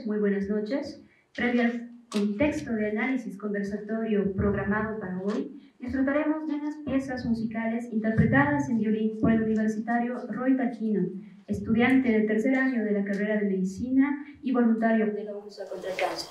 muy buenas noches. Previo al contexto de análisis conversatorio programado para hoy, disfrutaremos de unas piezas musicales interpretadas en violín por el universitario Roy Taquino, estudiante de tercer año de la carrera de Medicina y voluntario de la UNSA contra el cáncer.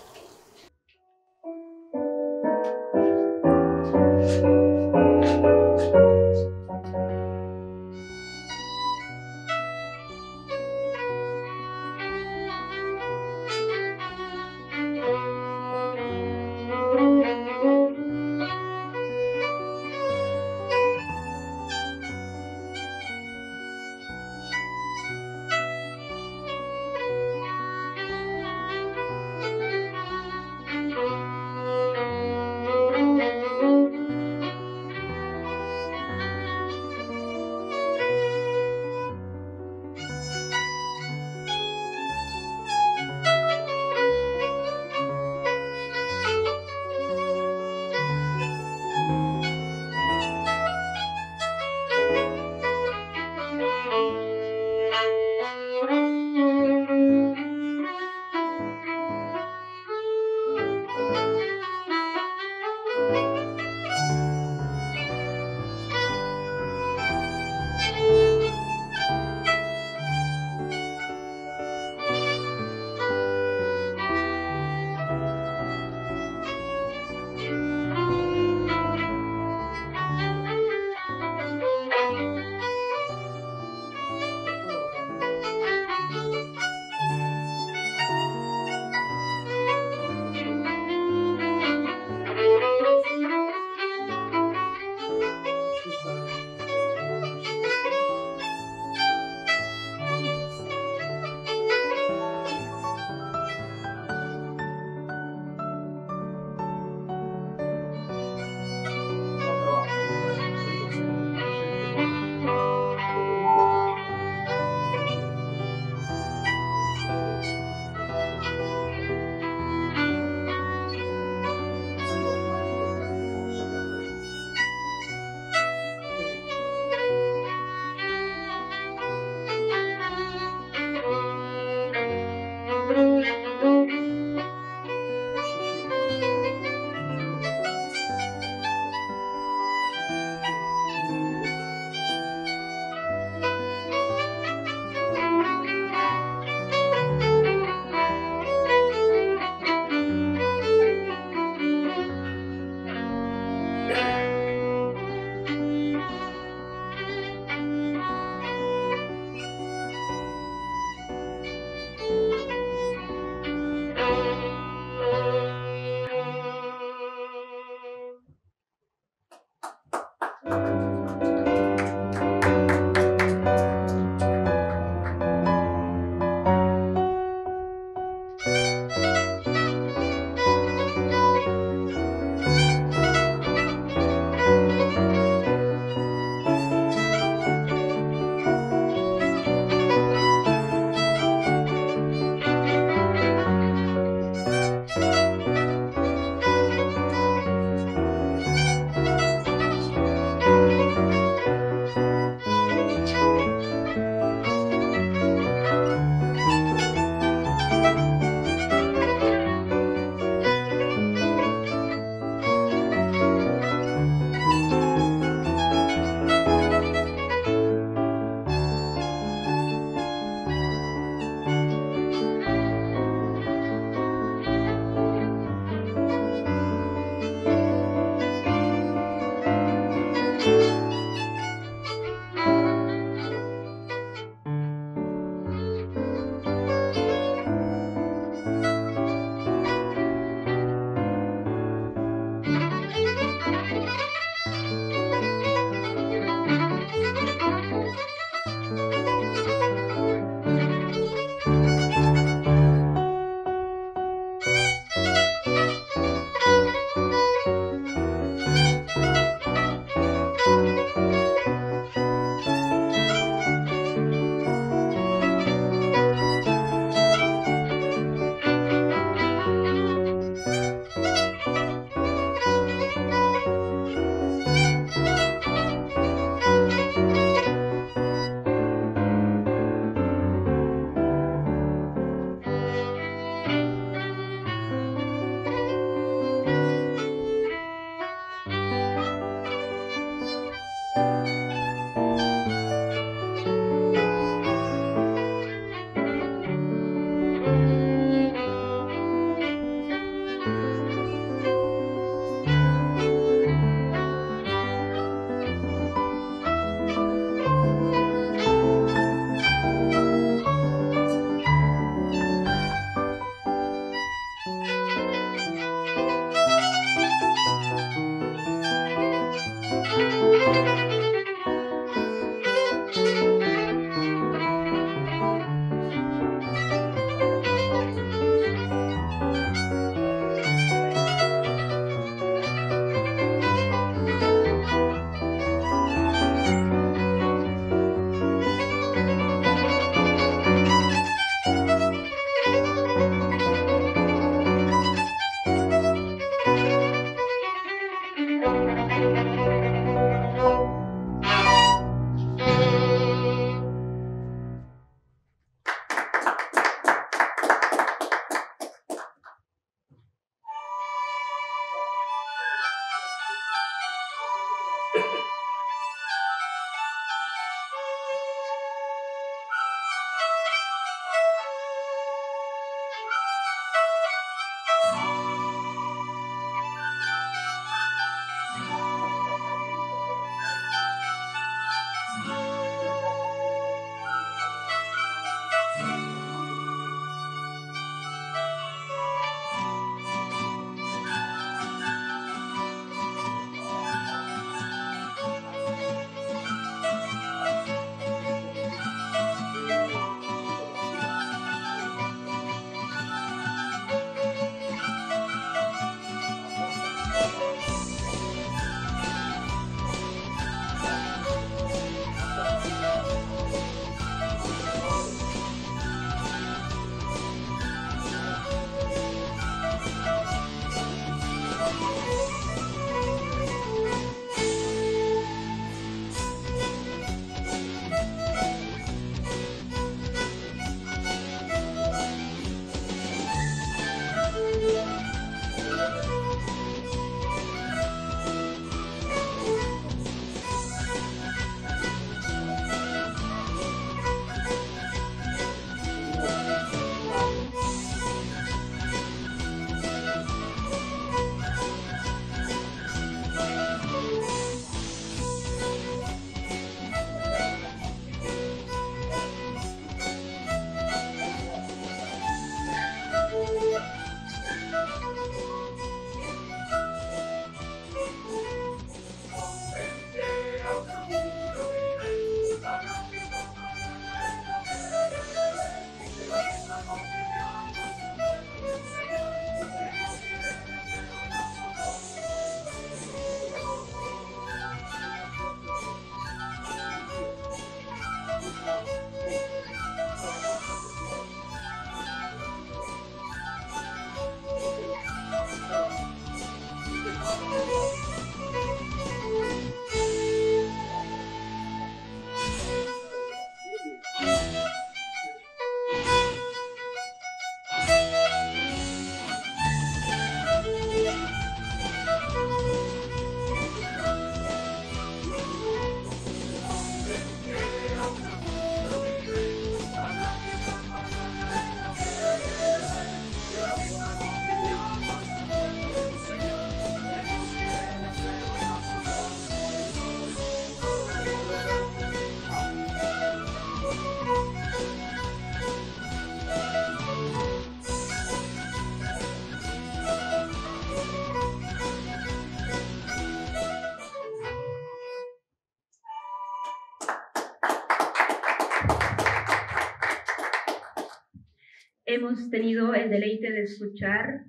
Hemos tenido el deleite de escuchar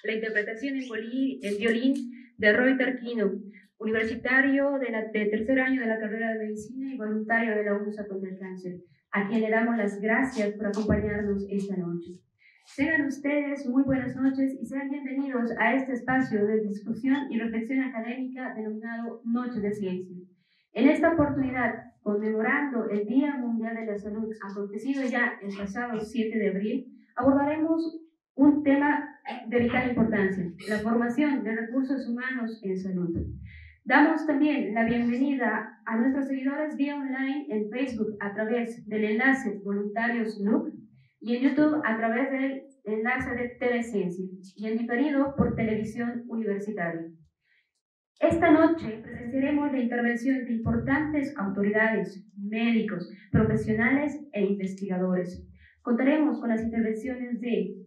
la interpretación en violín de Roy Tarquino, universitario de tercer año de la carrera de medicina y voluntario de la UNSA contra el cáncer, a quien le damos las gracias por acompañarnos esta noche. Tengan ustedes muy buenas noches y sean bienvenidos a este espacio de discusión y reflexión académica denominado Noches de Ciencia. En esta oportunidad, conmemorando el Día Mundial de la Salud, acontecido ya el pasado 7 de abril, abordaremos un tema de vital importancia, la formación de recursos humanos en salud. Damos también la bienvenida a nuestros seguidores vía online en Facebook a través del enlace Voluntarios LUC y en YouTube a través del enlace de Teleciencia y en diferido por Televisión Universitaria. Esta noche presenciaremos la intervención de importantes autoridades, médicos, profesionales e investigadores. Contaremos con las intervenciones de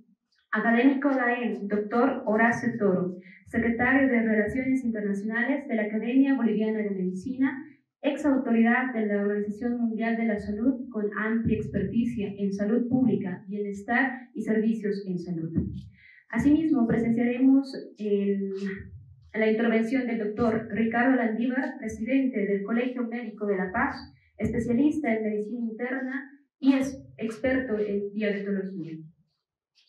académico DAEM, doctor Horacio Toro, secretario de Relaciones Internacionales de la Academia Boliviana de Medicina, ex autoridad de la Organización Mundial de la Salud con amplia experticia en salud pública, bienestar y servicios en salud. Asimismo, presenciaremos la intervención del doctor Ricardo Landívar, presidente del Colegio Médico de La Paz, especialista en medicina interna y es experto en diabetología,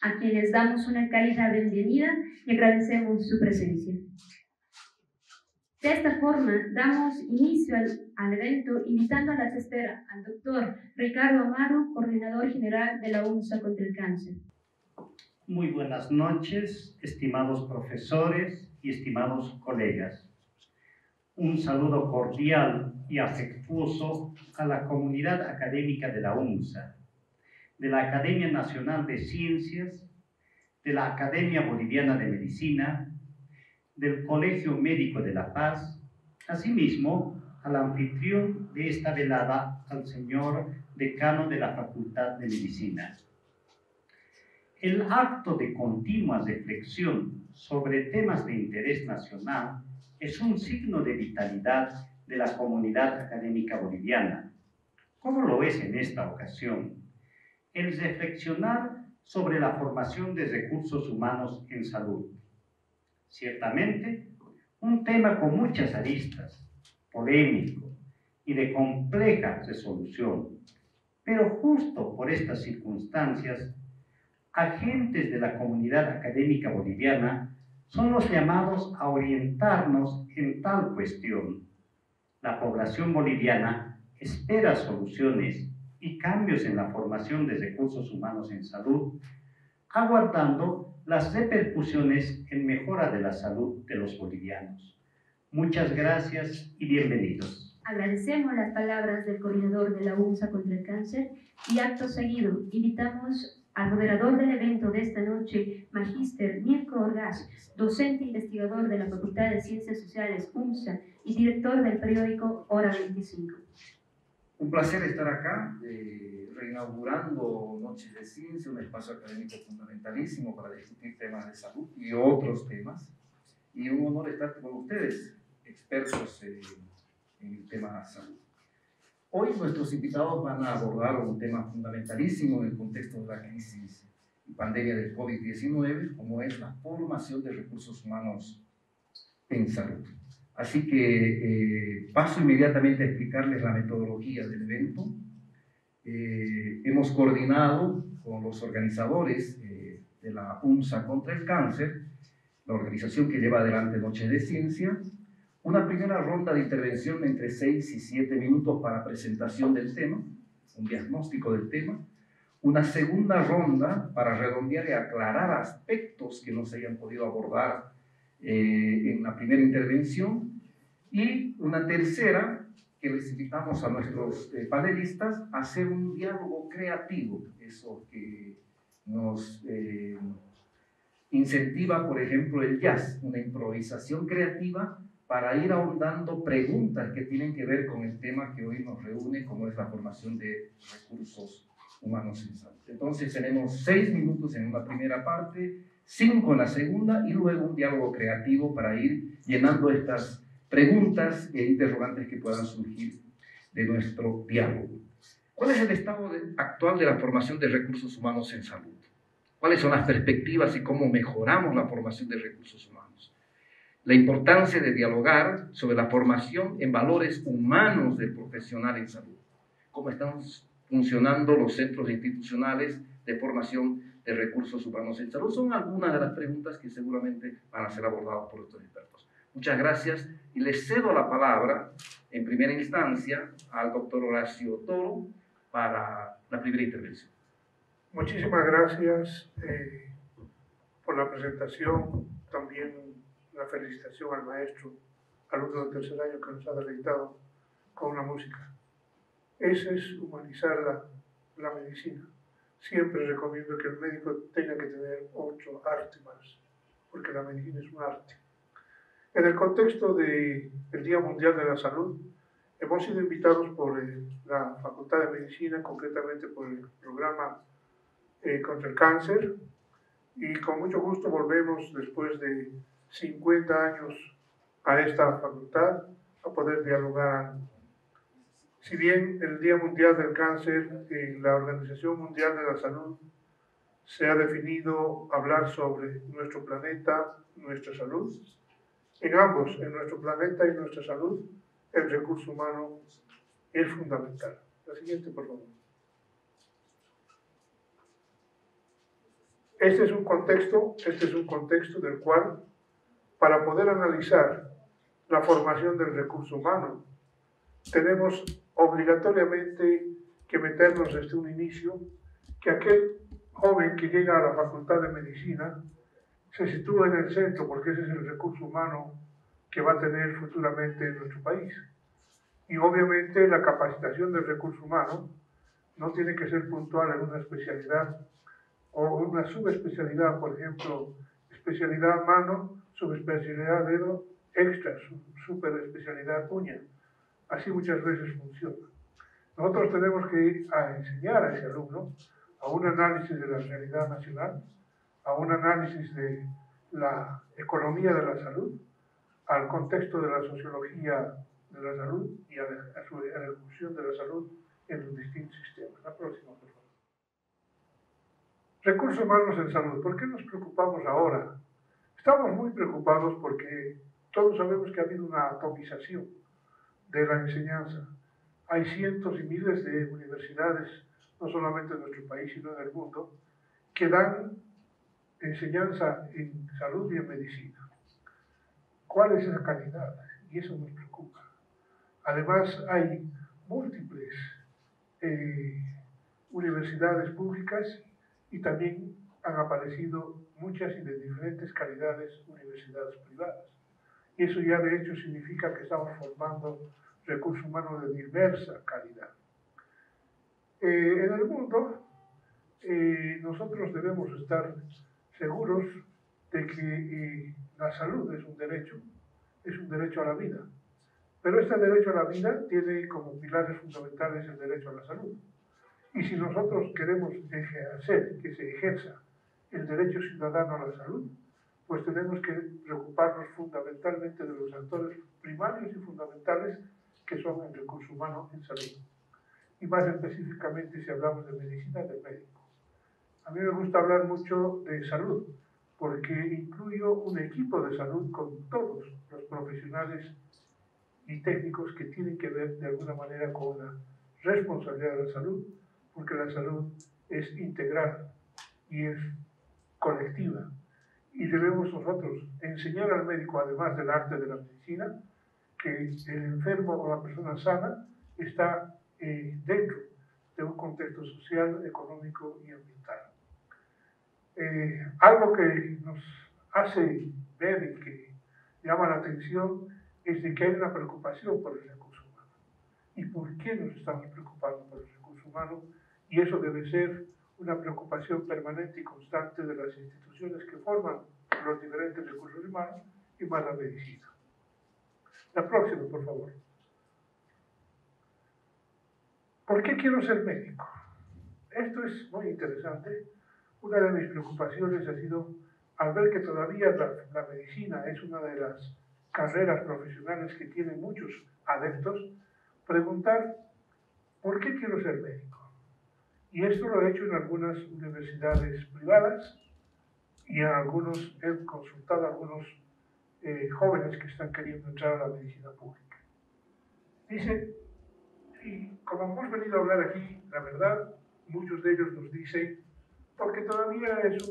a quienes damos una cálida bienvenida y agradecemos su presencia. De esta forma, damos inicio al evento invitando a la espera al doctor Ricardo Amaro, coordinador general de la UNSA contra el cáncer. Muy buenas noches, estimados profesores y estimados colegas. Un saludo cordial y afectuoso a la comunidad académica de la UNSA, de la Academia Nacional de Ciencias, de la Academia Boliviana de Medicina, del Colegio Médico de La Paz, asimismo al anfitrión de esta velada, al señor decano de la Facultad de Medicina. El acto de continua reflexión sobre temas de interés nacional es un signo de vitalidad de la comunidad académica boliviana. ¿Cómo lo es en esta ocasión? El reflexionar sobre la formación de recursos humanos en salud. Ciertamente, un tema con muchas aristas, polémico y de compleja resolución, pero justo por estas circunstancias, agentes de la comunidad académica boliviana son los llamados a orientarnos en tal cuestión. La población boliviana espera soluciones y cambios en la formación de recursos humanos en salud, aguardando las repercusiones en mejora de la salud de los bolivianos. Muchas gracias y bienvenidos. Agradecemos las palabras del coordinador de la UNSA contra el cáncer y acto seguido invitamos al moderador del evento de esta noche, Magíster Mirko Orgaz, docente investigador de la Facultad de Ciencias Sociales UNSA y director del periódico Hora 25. Un placer estar acá, reinaugurando Noches de Ciencia, un espacio académico fundamentalísimo para discutir temas de salud y otros temas. Y un honor estar con ustedes, expertos en el tema de salud. Hoy nuestros invitados van a abordar un tema fundamentalísimo en el contexto de la crisis y pandemia del COVID-19, como es la formación de recursos humanos en salud. Así que paso inmediatamente a explicarles la metodología del evento. Hemos coordinado con los organizadores de la UNSA contra el cáncer la organización que lleva adelante Noches de Ciencia, una primera ronda de intervención entre 6 y 7 minutos para presentación del tema, un diagnóstico del tema, una segunda ronda para redondear y aclarar aspectos que no se hayan podido abordar en la primera intervención, y una tercera que les invitamos a nuestros panelistas a hacer un diálogo creativo, eso que nos incentiva, por ejemplo, el jazz, una improvisación creativa para ir ahondando preguntas que tienen que ver con el tema que hoy nos reúne, como es la formación de recursos humanos en salud. Entonces tenemos 6 minutos en una primera parte, 5 en la segunda, y luego un diálogo creativo para ir llenando estas preguntas e interrogantes que puedan surgir de nuestro diálogo. ¿Cuál es el estado actual de la formación de recursos humanos en salud? ¿Cuáles son las perspectivas y cómo mejoramos la formación de recursos humanos? La importancia de dialogar sobre la formación en valores humanos del profesional en salud. ¿Cómo están funcionando los centros institucionales de formación de recursos humanos en salud? Son algunas de las preguntas que seguramente van a ser abordadas por estos expertos. Muchas gracias y les cedo la palabra en primera instancia al doctor Horacio Toro para la primera intervención. Muchísimas gracias por la presentación, también la felicitación al maestro, alumno del tercer año que nos ha deleitado con la música. Ese es humanizar la medicina. Siempre recomiendo que el médico tenga que tener 8 artes más, porque la medicina es un arte. En el contexto del Día Mundial de la Salud, hemos sido invitados por la Facultad de Medicina, concretamente por el programa contra el cáncer, y con mucho gusto volvemos después de 50 años a esta facultad a poder dialogar. Si bien el Día Mundial del Cáncer en la Organización Mundial de la Salud se ha definido hablar sobre nuestro planeta, nuestra salud, en ambos, en nuestro planeta y nuestra salud, el recurso humano es fundamental. La siguiente, por favor. Este es un contexto del cual, para poder analizar la formación del recurso humano, tenemos obligatoriamente que meternos desde un inicio que aquel joven que llega a la Facultad de Medicina se sitúa en el centro, porque ese es el recurso humano que va a tener futuramente en nuestro país. Y obviamente la capacitación del recurso humano no tiene que ser puntual en una especialidad o una subespecialidad, por ejemplo, especialidad mano, subespecialidad dedo, extra, superespecialidad uña. Así muchas veces funciona. Nosotros tenemos que enseñar a ese alumno a un análisis de la realidad nacional, a un análisis de la economía de la salud, al contexto de la sociología de la salud y a la evolución de la salud en los distintos sistemas. La próxima, por favor. Recursos humanos en salud. ¿Por qué nos preocupamos ahora? Estamos muy preocupados porque todos sabemos que ha habido una atomización de la enseñanza. Hay cientos y miles de universidades, no solamente en nuestro país, sino en el mundo, que dan enseñanza en salud y en medicina. ¿Cuál es esa calidad? Y eso nos preocupa. Además, hay múltiples universidades públicas y también han aparecido muchas y de diferentes calidades universidades privadas. Y eso ya de hecho significa que estamos formando recursos humanos de diversa calidad. En el mundo, nosotros debemos estar seguros de que la salud es un derecho a la vida. Pero este derecho a la vida tiene como pilares fundamentales el derecho a la salud. Y si nosotros queremos hacer que se ejerza el derecho ciudadano a la salud, pues tenemos que preocuparnos fundamentalmente de los actores primarios y fundamentales que son el recurso humano en salud. Y más específicamente si hablamos de medicina, del médico. A mí me gusta hablar mucho de salud, porque incluyo un equipo de salud con todos los profesionales y técnicos que tienen que ver de alguna manera con la responsabilidad de la salud, porque la salud es integral y es colectiva. y debemos nosotros enseñar al médico, además del arte de la medicina, que el enfermo o la persona sana está dentro de un contexto social, económico y ambiental. Algo que nos hace ver y que llama la atención es de que hay una preocupación por el recurso humano. ¿Y por qué nos estamos preocupando por el recurso humano? Y eso debe ser una preocupación permanente y constante de las instituciones que forman los diferentes recursos humanos y más la medicina. La próxima, por favor. ¿Por qué quiero ser médico? Esto es muy interesante. Una de mis preocupaciones ha sido, al ver que todavía la medicina es una de las carreras profesionales que tiene muchos adeptos, preguntar, ¿por qué quiero ser médico? Y esto lo he hecho en algunas universidades privadas y he consultado a algunos jóvenes que están queriendo entrar a la medicina pública. Dice, y como hemos venido a hablar aquí, la verdad, muchos de ellos nos dicen, porque todavía es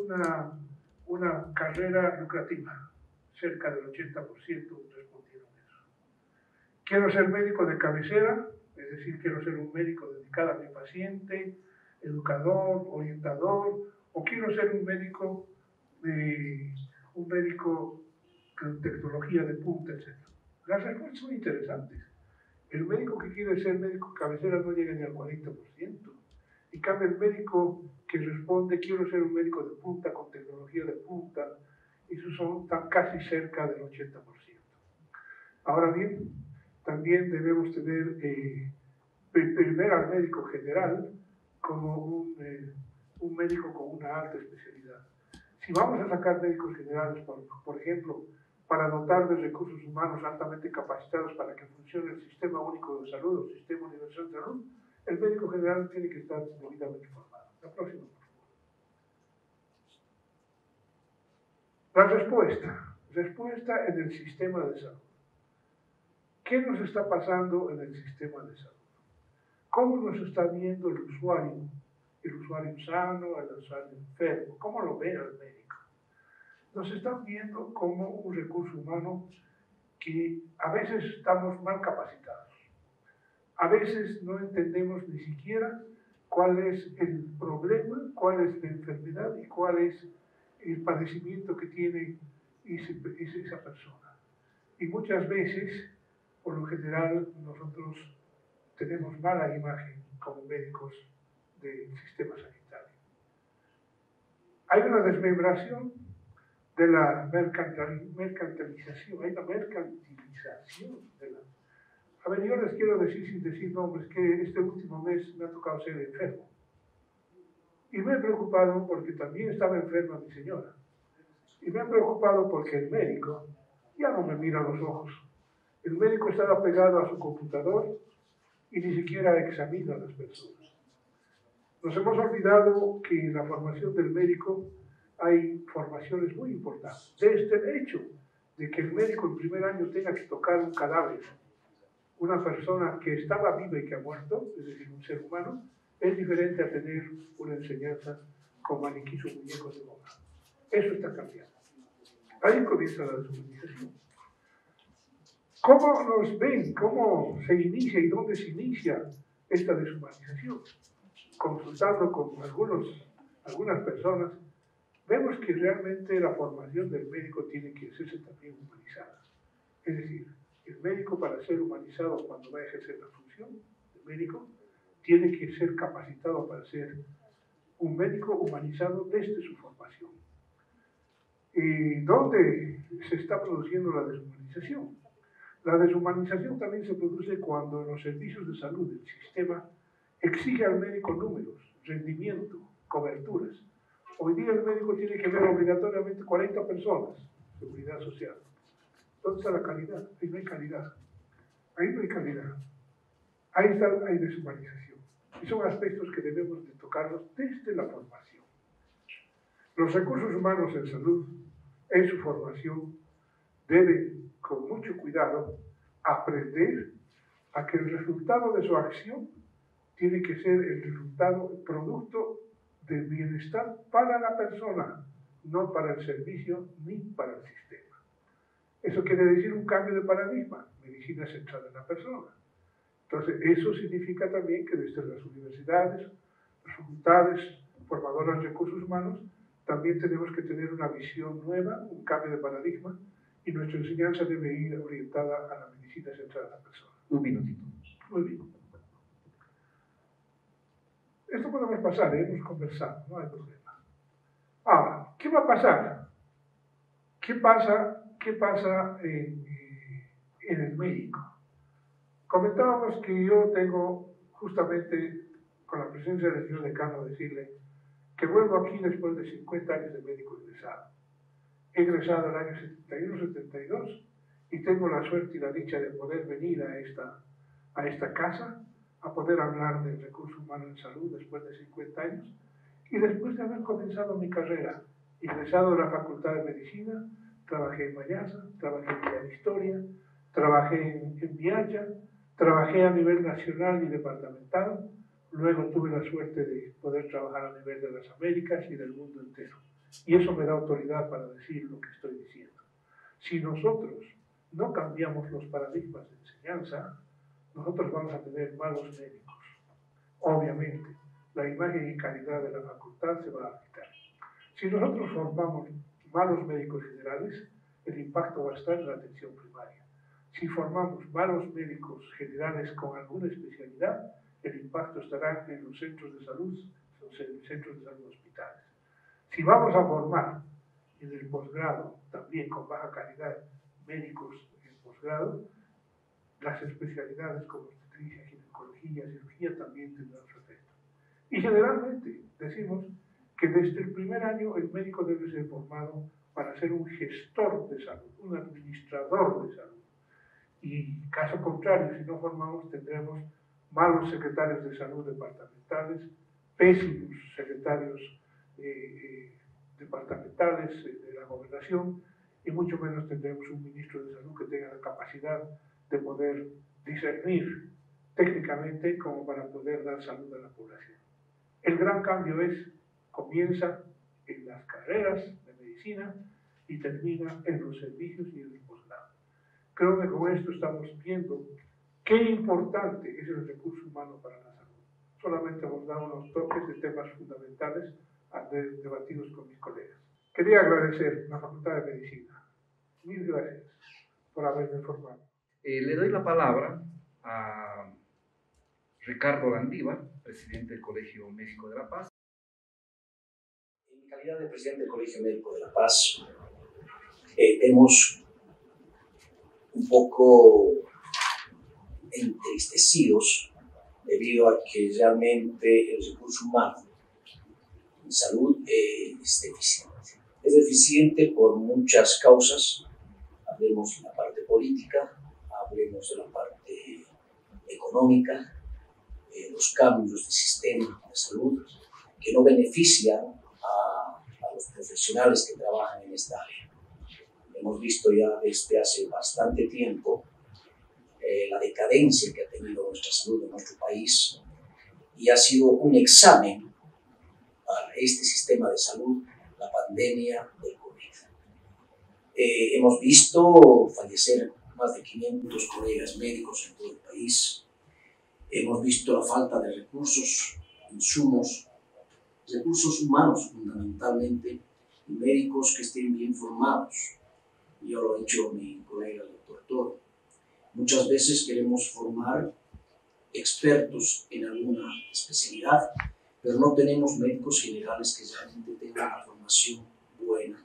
una carrera lucrativa, cerca del 80% respondieron eso. Quiero ser médico de cabecera, es decir, quiero ser un médico dedicado a mi paciente, educador, orientador, o quiero ser un médico con tecnología de punta, etc. Las respuestas son interesantes. El médico que quiere ser médico de cabecera no llega ni al 40%. En cambio, el médico que responde, quiero ser un médico de punta, con tecnología de punta, esos están casi cerca del 80%. Ahora bien, también debemos tener primero al médico general como un médico con una alta especialidad. Si vamos a sacar médicos generales, por ejemplo, para dotar de recursos humanos altamente capacitados para que funcione el Sistema Único de Salud o Sistema Universal de Salud, el médico general tiene que estar debidamente formado. La próxima, por favor. La respuesta en el sistema de salud. ¿Qué nos está pasando en el sistema de salud? ¿Cómo nos está viendo el usuario sano, el usuario enfermo? ¿Cómo lo ve el médico? Nos están viendo como un recurso humano que a veces estamos mal capacitados. A veces no entendemos ni siquiera cuál es el problema, cuál es la enfermedad y cuál es el padecimiento que tiene esa persona. Y muchas veces, por lo general, nosotros tenemos mala imagen como médicos del sistema sanitario. Hay una desmembración de la mercantilización, hay una mercantilización de la... A ver, yo les quiero decir, sin decir nombres, que este último mes me ha tocado ser enfermo. Y me he preocupado porque también estaba enferma mi señora. Y me he preocupado porque el médico ya no me mira a los ojos. El médico estaba pegado a su computador y ni siquiera examina a las personas. Nos hemos olvidado que en la formación del médico hay formaciones muy importantes. Desde el hecho de que el médico en primer año tenga que tocar un cadáver, una persona que estaba viva y que ha muerto, es decir, un ser humano, es diferente a tener una enseñanza con maniquís o muñecos de goma. Eso está cambiando. Ahí comienza la deshumanización. ¿Cómo nos ven? ¿Cómo se inicia y dónde se inicia esta deshumanización? Consultando con algunas personas, vemos que realmente la formación del médico tiene que hacerse también humanizada. Es decir, el médico, para ser humanizado cuando va a ejercer la función de médico, tiene que ser capacitado para ser un médico humanizado desde su formación. ¿Y dónde se está produciendo la deshumanización? La deshumanización también se produce cuando en los servicios de salud el sistema exige al médico números, rendimiento, coberturas. Hoy día el médico tiene que ver obligatoriamente 40 personas, seguridad social. ¿Dónde está la calidad? Ahí no hay calidad. Ahí no hay calidad. Hay deshumanización. Y son aspectos que debemos de tocarlos desde la formación. Los recursos humanos en salud, en su formación, deben, con mucho cuidado, aprender a que el resultado de su acción tiene que ser el resultado, el producto del bienestar para la persona, no para el servicio ni para el sistema. Eso quiere decir un cambio de paradigma, medicina centrada en la persona. Entonces, eso significa también que desde las universidades, las facultades formadoras de recursos humanos, también tenemos que tener una visión nueva, un cambio de paradigma, y nuestra enseñanza debe ir orientada a la medicina centrada en la persona. Un minutito. Muy bien. Esto podemos pasar, hemos conversado, no hay problema. Ahora, ¿qué va a pasar? ¿Qué pasa en el médico? Comentábamos que yo tengo, justamente con la presencia del señor decano, decirle que vuelvo aquí después de 50 años de médico egresado. He egresado el año 71-72 y tengo la suerte y la dicha de poder venir a esta casa a poder hablar del recurso humano en salud después de 50 años y después de haber comenzado mi carrera, ingresado a la Facultad de Medicina, trabajé en Mayasa, trabajé en Historia, trabajé en Vialla, trabajé a nivel nacional y departamental, luego tuve la suerte de poder trabajar a nivel de las Américas y del mundo entero. Y eso me da autoridad para decir lo que estoy diciendo. Si nosotros no cambiamos los paradigmas de enseñanza, nosotros vamos a tener malos médicos. Obviamente, la imagen y calidad de la facultad se va a afectar. Si nosotros formamos malos médicos generales, el impacto va a estar en la atención primaria. Si formamos malos médicos generales con alguna especialidad, el impacto estará en los centros de salud, hospitales. Si vamos a formar en el posgrado, también con baja calidad, médicos en posgrado, las especialidades como obstetricia, ginecología, cirugía también tendrán su efecto. Y generalmente decimos que desde el primer año el médico debe ser formado para ser un gestor de salud, un administrador de salud. Y caso contrario, si no formamos, tendremos malos secretarios de salud departamentales, pésimos secretarios departamentales de la gobernación, y mucho menos tendremos un ministro de salud que tenga la capacidad de poder discernir técnicamente como para poder dar salud a la población. El gran cambio comienza en las carreras de medicina y termina en los servicios y en el posgrado. Creo que con esto estamos viendo qué importante es el recurso humano para la salud. Solamente hemos dado unos toques de temas fundamentales debatidos con mis colegas. Quería agradecer a la Facultad de Medicina. Mil gracias por haberme informado. Le doy la palabra a Ricardo Landívar, presidente del Colegio Médico de La Paz. En mi calidad de presidente del Colegio Médico de La Paz, hemos un poco entristecidos debido a que realmente el recurso humano en salud es deficiente. Es deficiente por muchas causas. Hablemos de la parte política, hablemos de la parte económica, los cambios de sistema de salud que no benefician a los profesionales que trabajan en esta área. Hemos visto ya desde hace bastante tiempo la decadencia que ha tenido nuestra salud en nuestro país y ha sido un examen para este sistema de salud la pandemia del COVID. Hemos visto fallecer más de 500 colegas médicos en todo el país. Hemos visto la falta de recursos, insumos, recursos humanos fundamentalmente, y médicos que estén bien formados. Yo lo ha dicho mi colega el doctor Toro. Muchas veces queremos formar expertos en alguna especialidad, pero no tenemos médicos generales que realmente tengan una formación buena,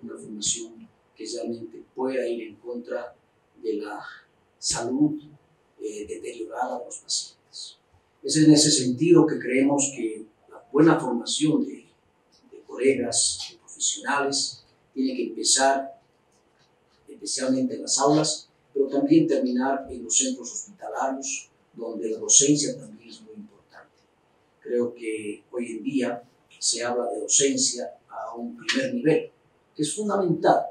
una formación que realmente pueda ir en contra de la salud deteriorada de los pacientes. Es en ese sentido que creemos que la buena formación de colegas, de profesionales, tiene que empezar especialmente en las aulas, pero también terminar en los centros hospitalarios, donde la docencia también es muy importante. Creo que hoy en día se habla de docencia a un primer nivel, que es fundamental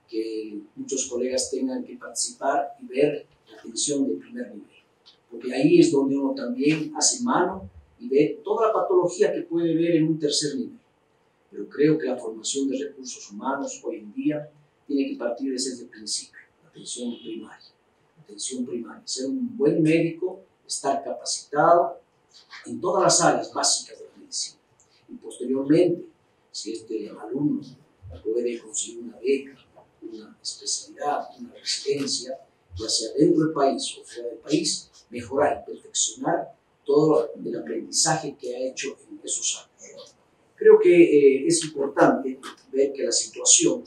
que muchos colegas tengan que participar y ver la atención de primer nivel, porque ahí es donde uno también hace mano y ve toda la patología que puede ver en un tercer nivel. pero creo que la formación de recursos humanos hoy en día tiene que partir desde el principio, la atención primaria, ser un buen médico, estar capacitado en todas las áreas básicas de la medicina. Y posteriormente, si este alumno puede conseguir una beca, una especialidad, una residencia, ya sea dentro del país o fuera del país, mejorar y perfeccionar todo el aprendizaje que ha hecho en esos años. Creo que es importante ver que la situación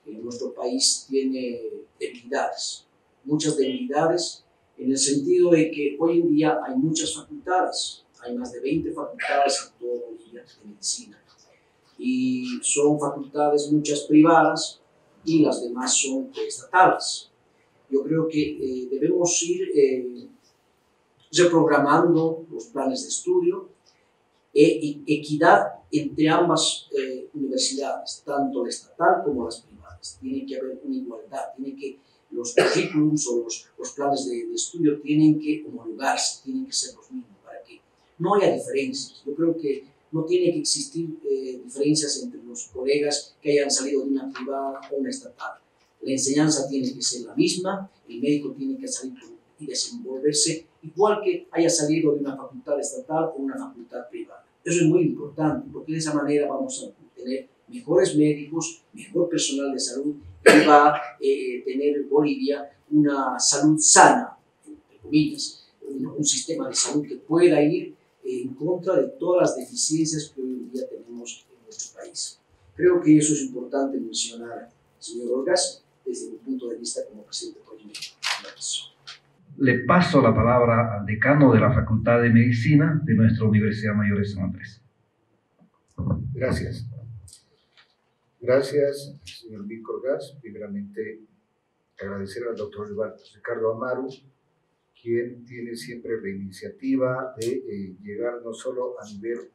en nuestro país tiene debilidades, muchas debilidades, en el sentido de que hoy en día hay muchas facultades, hay más de 20 facultades en todo Bolivia de medicina, y son facultades muchas privadas y las demás son estatales. Yo creo que debemos ir reprogramando los planes de estudio e equidad entre ambas universidades, tanto la estatal como las privadas. Tiene que haber una igualdad, los currículums o los planes de estudio tienen que homologarse, tienen que ser los mismos para que no haya diferencias. Yo creo que no tiene que existir diferencias entre los colegas que hayan salido de una privada o una estatal. La enseñanza tiene que ser la misma, el médico tiene que salir y desenvolverse igual que haya salido de una facultad estatal o una facultad privada. Eso es muy importante porque de esa manera vamos a tener mejores médicos, mejor personal de salud y va a tener Bolivia una salud sana, entre comillas, un sistema de salud que pueda ir en contra de todas las deficiencias que hoy en día tenemos en nuestro país. Creo que eso es importante mencionar, señor Orgaz, desde mi punto de vista como presidente del Colegio Médico. Gracias. Le paso la palabra al decano de la Facultad de Medicina de nuestra Universidad Mayor de San Andrés. Gracias. Gracias, señor Mirko Orgaz. Primeramente, agradecer al doctor Ricardo Amaru, quien tiene siempre la iniciativa de llegar no solo a nivel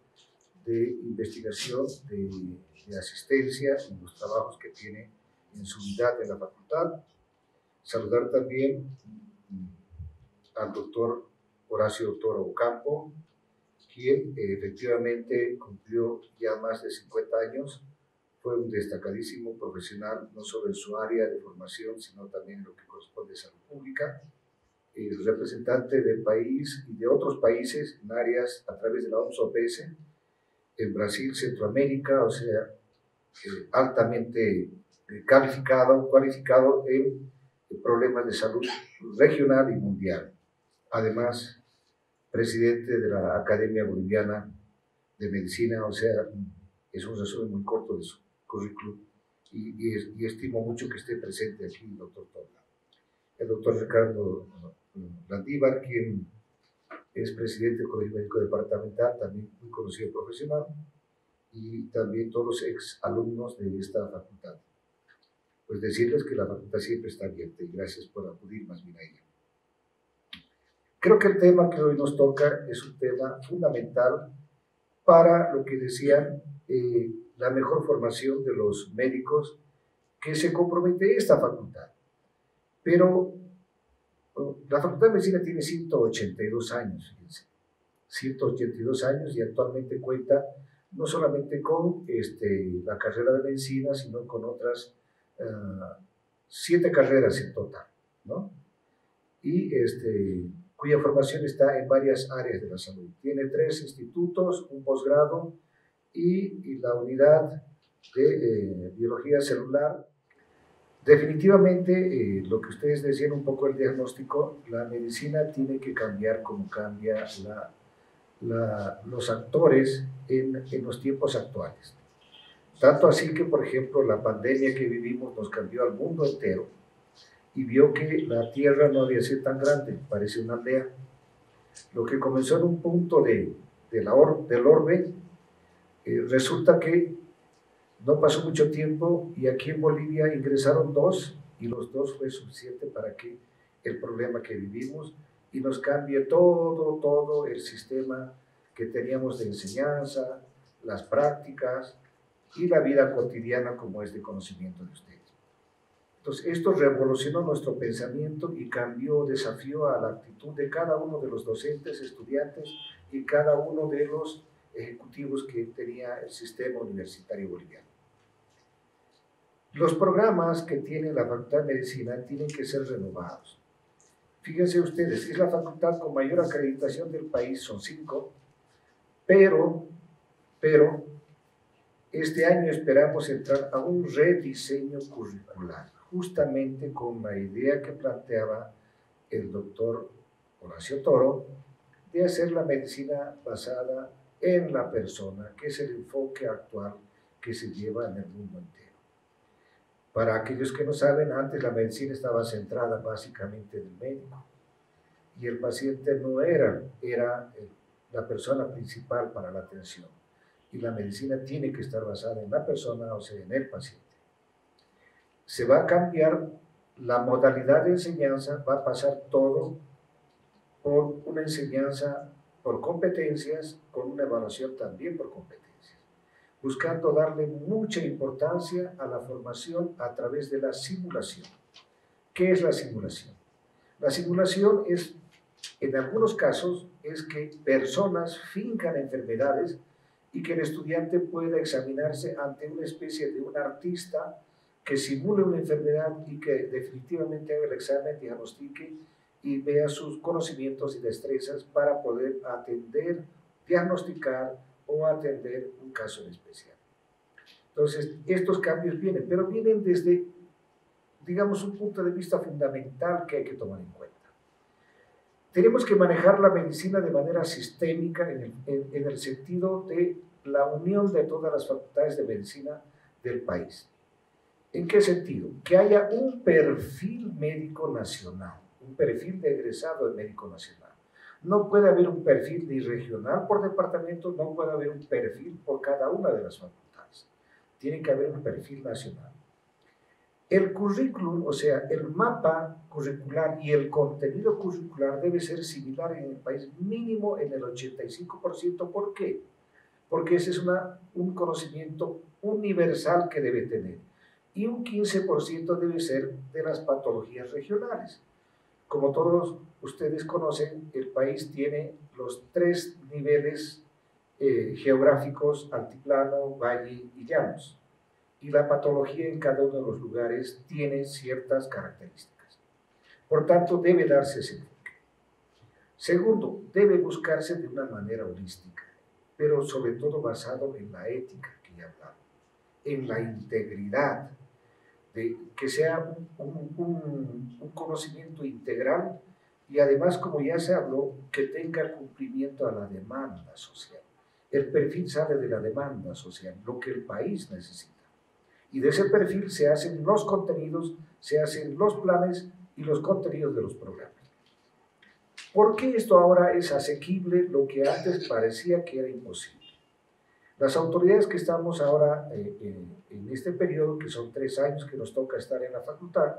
de investigación, de asistencia en los trabajos que tiene en su unidad en la facultad. Saludar también al doctor Horacio Toro Ocampo, quien efectivamente cumplió ya más de 50 años, fue un destacadísimo profesional, no solo en su área de formación, sino también en lo que corresponde a salud pública, representante del país y de otros países en áreas a través de la OMS, en Brasil, Centroamérica, o sea, altamente cualificado en problemas de salud regional y mundial. Además, presidente de la Academia Boliviana de Medicina, o sea, es un resumen muy corto de su currículum y estimo mucho que esté presente aquí el doctor Tobla. El doctor Ricardo Landívar, quien es presidente del Colegio Médico Departamental, también muy conocido profesional, y también todos los ex alumnos de esta facultad. Pues decirles que la facultad siempre está abierta y gracias por acudir más bien a ella. Creo que el tema que hoy nos toca es un tema fundamental para lo que decían la mejor formación de los médicos que se compromete esta facultad. Pero la Facultad de Medicina tiene 182 años, fíjense, 182 años y actualmente cuenta no solamente con la carrera de medicina, sino con otras 7 carreras en total, ¿no? Y cuya formación está en varias áreas de la salud. Tiene 3 institutos, un posgrado y la unidad de biología celular. Definitivamente, lo que ustedes decían un poco el diagnóstico, la medicina tiene que cambiar como cambia los actores en los tiempos actuales. Tanto así que, por ejemplo, la pandemia que vivimos nos cambió al mundo entero y vio que la Tierra no había sido tan grande, parece una aldea. Lo que comenzó en un punto del orbe, resulta que no pasó mucho tiempo y aquí en Bolivia ingresaron 2 y los 2 fue suficiente para que el problema que vivimos y nos cambie todo el sistema que teníamos de enseñanza, las prácticas y la vida cotidiana como es de conocimiento de ustedes. Entonces, esto revolucionó nuestro pensamiento y desafió a la actitud de cada uno de los docentes, estudiantes y cada uno de los ejecutivos que tenía el sistema universitario boliviano. Los programas que tiene la Facultad de Medicina tienen que ser renovados. Fíjense ustedes, es la facultad con mayor acreditación del país, son 5, pero este año esperamos entrar a un rediseño curricular, justamente con la idea que planteaba el doctor Horacio Toro, de hacer la medicina basada en la persona, que es el enfoque actual que se lleva en el mundo entero. Para aquellos que no saben, antes la medicina estaba centrada básicamente en el médico, y el paciente no era la persona principal para la atención, y la medicina tiene que estar basada en la persona, o sea, en el paciente. Se va a cambiar la modalidad de enseñanza, va a pasar todo por una enseñanza por competencias, con una evaluación también por competencias, buscando darle mucha importancia a la formación a través de la simulación. ¿Qué es la simulación? La simulación es, en algunos casos, es que personas fincan enfermedades y que el estudiante pueda examinarse ante una especie de un artista que simule una enfermedad y que definitivamente haga el examen, diagnostique y vea sus conocimientos y destrezas para poder atender, diagnosticar o atender un caso en especial. Entonces, estos cambios vienen, pero vienen desde, digamos, un punto de vista fundamental que hay que tomar en cuenta. Tenemos que manejar la medicina de manera sistémica en el sentido de la unión de todas las facultades de medicina del país. ¿En qué sentido? Que haya un perfil médico nacional, un perfil de egresado de médico nacional. No puede haber un perfil ni regional por departamento, no puede haber un perfil por cada una de las facultades. Tiene que haber un perfil nacional. El currículum, o sea, el mapa curricular y el contenido curricular debe ser similar en el país, mínimo en el 85%. ¿Por qué? Porque ese es un conocimiento universal que debe tener. Y un 15% debe ser de las patologías regionales. Como todos ustedes conocen, el país tiene los 3 niveles geográficos: altiplano, valle y llanos. Y la patología en cada uno de los lugares tiene ciertas características. Por tanto, debe darse ese enfoque. Segundo, debe buscarse de una manera holística, pero sobre todo basado en la ética que ya hablaba, en la integridad, de que sea un conocimiento integral y además, como ya se habló, que tenga cumplimiento a la demanda social. El perfil sale de la demanda social, lo que el país necesita. Y de ese perfil se hacen los contenidos, se hacen los planes y los contenidos de los programas. ¿Por qué esto ahora es asequible, lo que antes parecía que era imposible? Las autoridades que estamos ahora en este periodo, que son 3 años que nos toca estar en la facultad,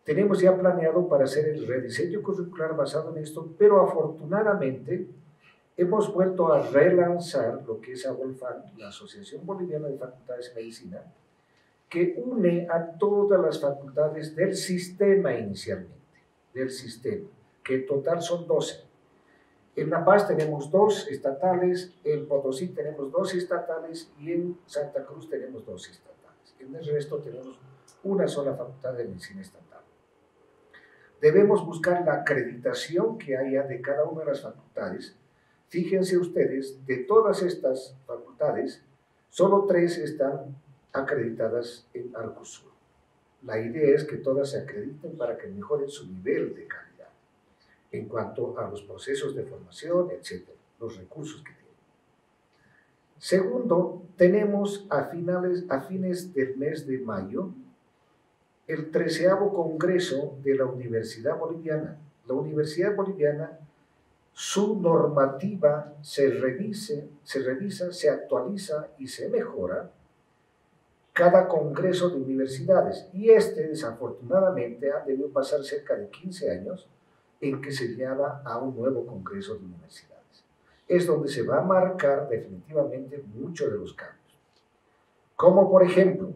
tenemos ya planeado para hacer el rediseño curricular basado en esto, pero afortunadamente hemos vuelto a relanzar lo que es ABOLFAM, la Asociación Boliviana de Facultades de Medicina, que une a todas las facultades del sistema inicialmente, del sistema, que en total son 12. En La Paz tenemos 2 estatales, en Potosí tenemos 2 estatales y en Santa Cruz tenemos 2 estatales. En el resto tenemos una sola facultad de medicina estatal. Debemos buscar la acreditación que haya de cada una de las facultades. Fíjense ustedes, de todas estas facultades, solo 3 están acreditadas en Arcosur. La idea es que todas se acrediten para que mejoren su nivel de calidad en cuanto a los procesos de formación, etcétera, los recursos que tienen. Segundo, tenemos a fines del mes de mayo el 13º Congreso de la Universidad Boliviana. La Universidad Boliviana, su normativa se revisa, se actualiza y se mejora cada congreso de universidades. Y desafortunadamente, ha debido pasar cerca de 15 años en que se llama a un nuevo congreso de universidades. Es donde se va a marcar definitivamente muchos de los cambios. Como por ejemplo,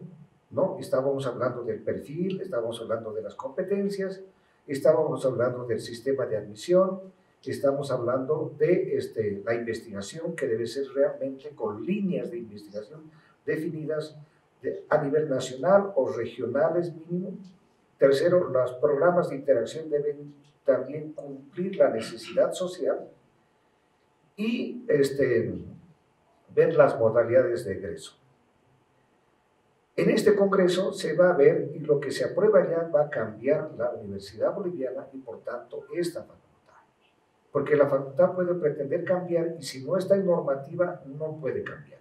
¿no? Estábamos hablando del perfil, estábamos hablando de las competencias, estábamos hablando del sistema de admisión, estamos hablando de la investigación, que debe ser realmente con líneas de investigación definidas a nivel nacional o regionales mínimo. Tercero, los programas de interacción deben también cumplir la necesidad social y ver las modalidades de egreso. En este congreso se va a ver, y lo que se aprueba ya va a cambiar la Universidad Boliviana y por tanto esta facultad. Porque la facultad puede pretender cambiar y si no está en normativa no puede cambiar.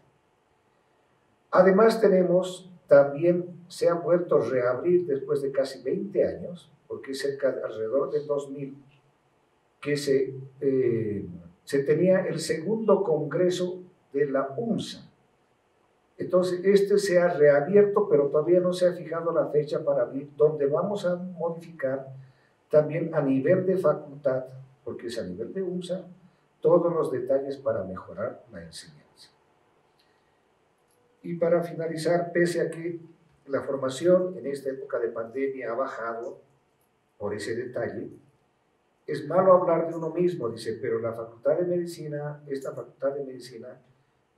Además tenemos, también se ha vuelto a reabrir después de casi 20 años, porque es alrededor del 2000, que se tenía el segundo congreso de la UNSA. Entonces, se ha reabierto, pero todavía no se ha fijado la fecha para abrir, donde vamos a modificar también a nivel de facultad, porque es a nivel de UNSA, todos los detalles para mejorar la enseñanza. Y para finalizar, pese a que la formación en esta época de pandemia ha bajado por ese detalle, es malo hablar de uno mismo, dice, pero la Facultad de Medicina, esta Facultad de Medicina,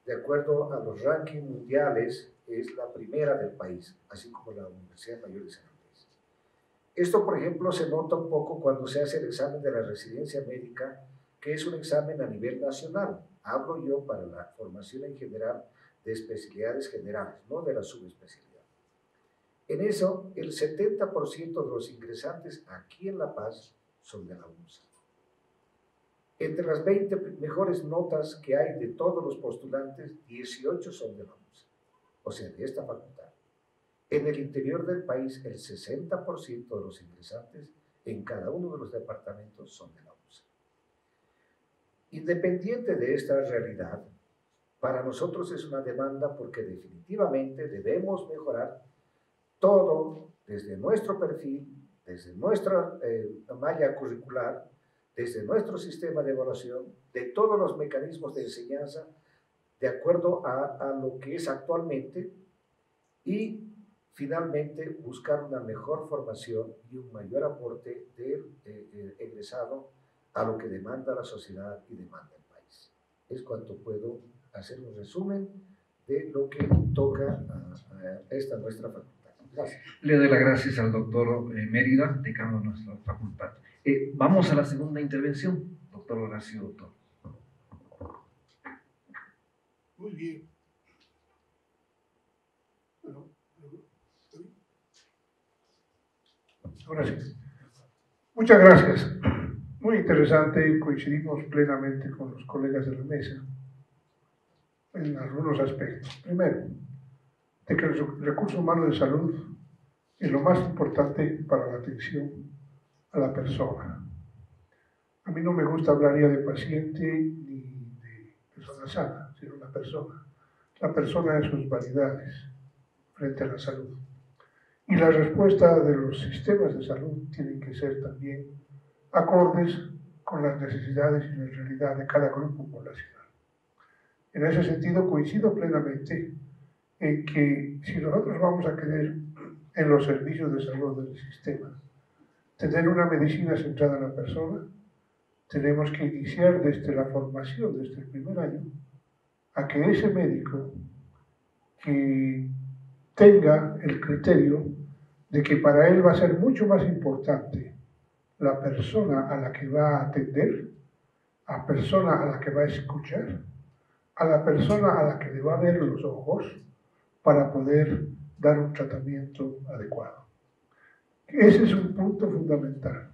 de acuerdo a los rankings mundiales, es la primera del país, así como la Universidad Mayor de San Andrés. Esto, por ejemplo, se nota un poco cuando se hace el examen de la residencia médica, que es un examen a nivel nacional. Hablo yo para la formación en general de especialidades generales, no de la subespecialidad. En eso, el 70% de los ingresantes aquí en La Paz son de la UNSA. Entre las 20 mejores notas que hay de todos los postulantes, 18 son de la UNSA, o sea, de esta facultad. En el interior del país, el 60% de los ingresantes en cada uno de los departamentos son de la UNSA. Independiente de esta realidad, para nosotros es una demanda porque definitivamente debemos mejorar todo desde nuestro perfil, desde nuestra malla curricular, desde nuestro sistema de evaluación, de todos los mecanismos de enseñanza, de acuerdo a lo que es actualmente, y finalmente buscar una mejor formación y un mayor aporte del egresado a lo que demanda la sociedad y demanda el país. Es cuanto puedo hacer un resumen de lo que toca a esta nuestra facultad. Gracias. Le doy las gracias al doctor Mérida, decano de nuestra facultad. Vamos a la segunda intervención, doctor Horacio, doctor. Muy bien. Bueno, ahora sí. Muchas gracias. Muy interesante, coincidimos plenamente con los colegas de la mesa en algunos aspectos. Primero, de que el recurso humano de salud es lo más importante para la atención a la persona. A mí no me gusta hablar ya de paciente ni de persona sana, sino la persona. La persona en sus validades frente a la salud. Y la respuesta de los sistemas de salud tienen que ser también acordes con las necesidades y la realidad de cada grupo poblacional. En ese sentido, coincido plenamente en que si nosotros vamos a querer en los servicios de salud del sistema tener una medicina centrada en la persona, tenemos que iniciar desde la formación, desde el primer año, a que ese médico que tenga el criterio de que para él va a ser mucho más importante la persona a la que va a atender, a la persona a la que va a escuchar, a la persona a la que le va a ver los ojos para poder dar un tratamiento adecuado. Ese es un punto fundamental.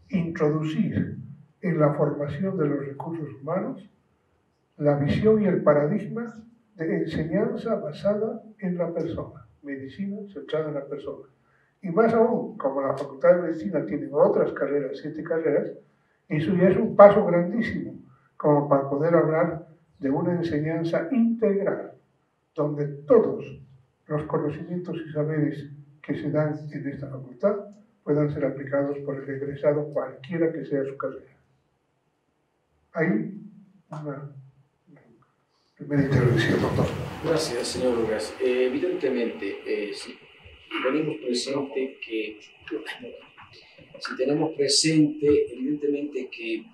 Introducir en la formación de los recursos humanos la visión y el paradigma de enseñanza basada en la persona, medicina centrada en la persona. Y más aún, como la Facultad de Medicina tiene otras carreras, 7 carreras, eso ya es un paso grandísimo, como para poder hablar de una enseñanza integral, donde todos los conocimientos y saberes que se dan en esta facultad puedan ser aplicados por el egresado, cualquiera que sea su carrera. Ahí una primera intervención, doctor. Gracias, señor Lucas. Evidentemente, si tenemos presente, evidentemente que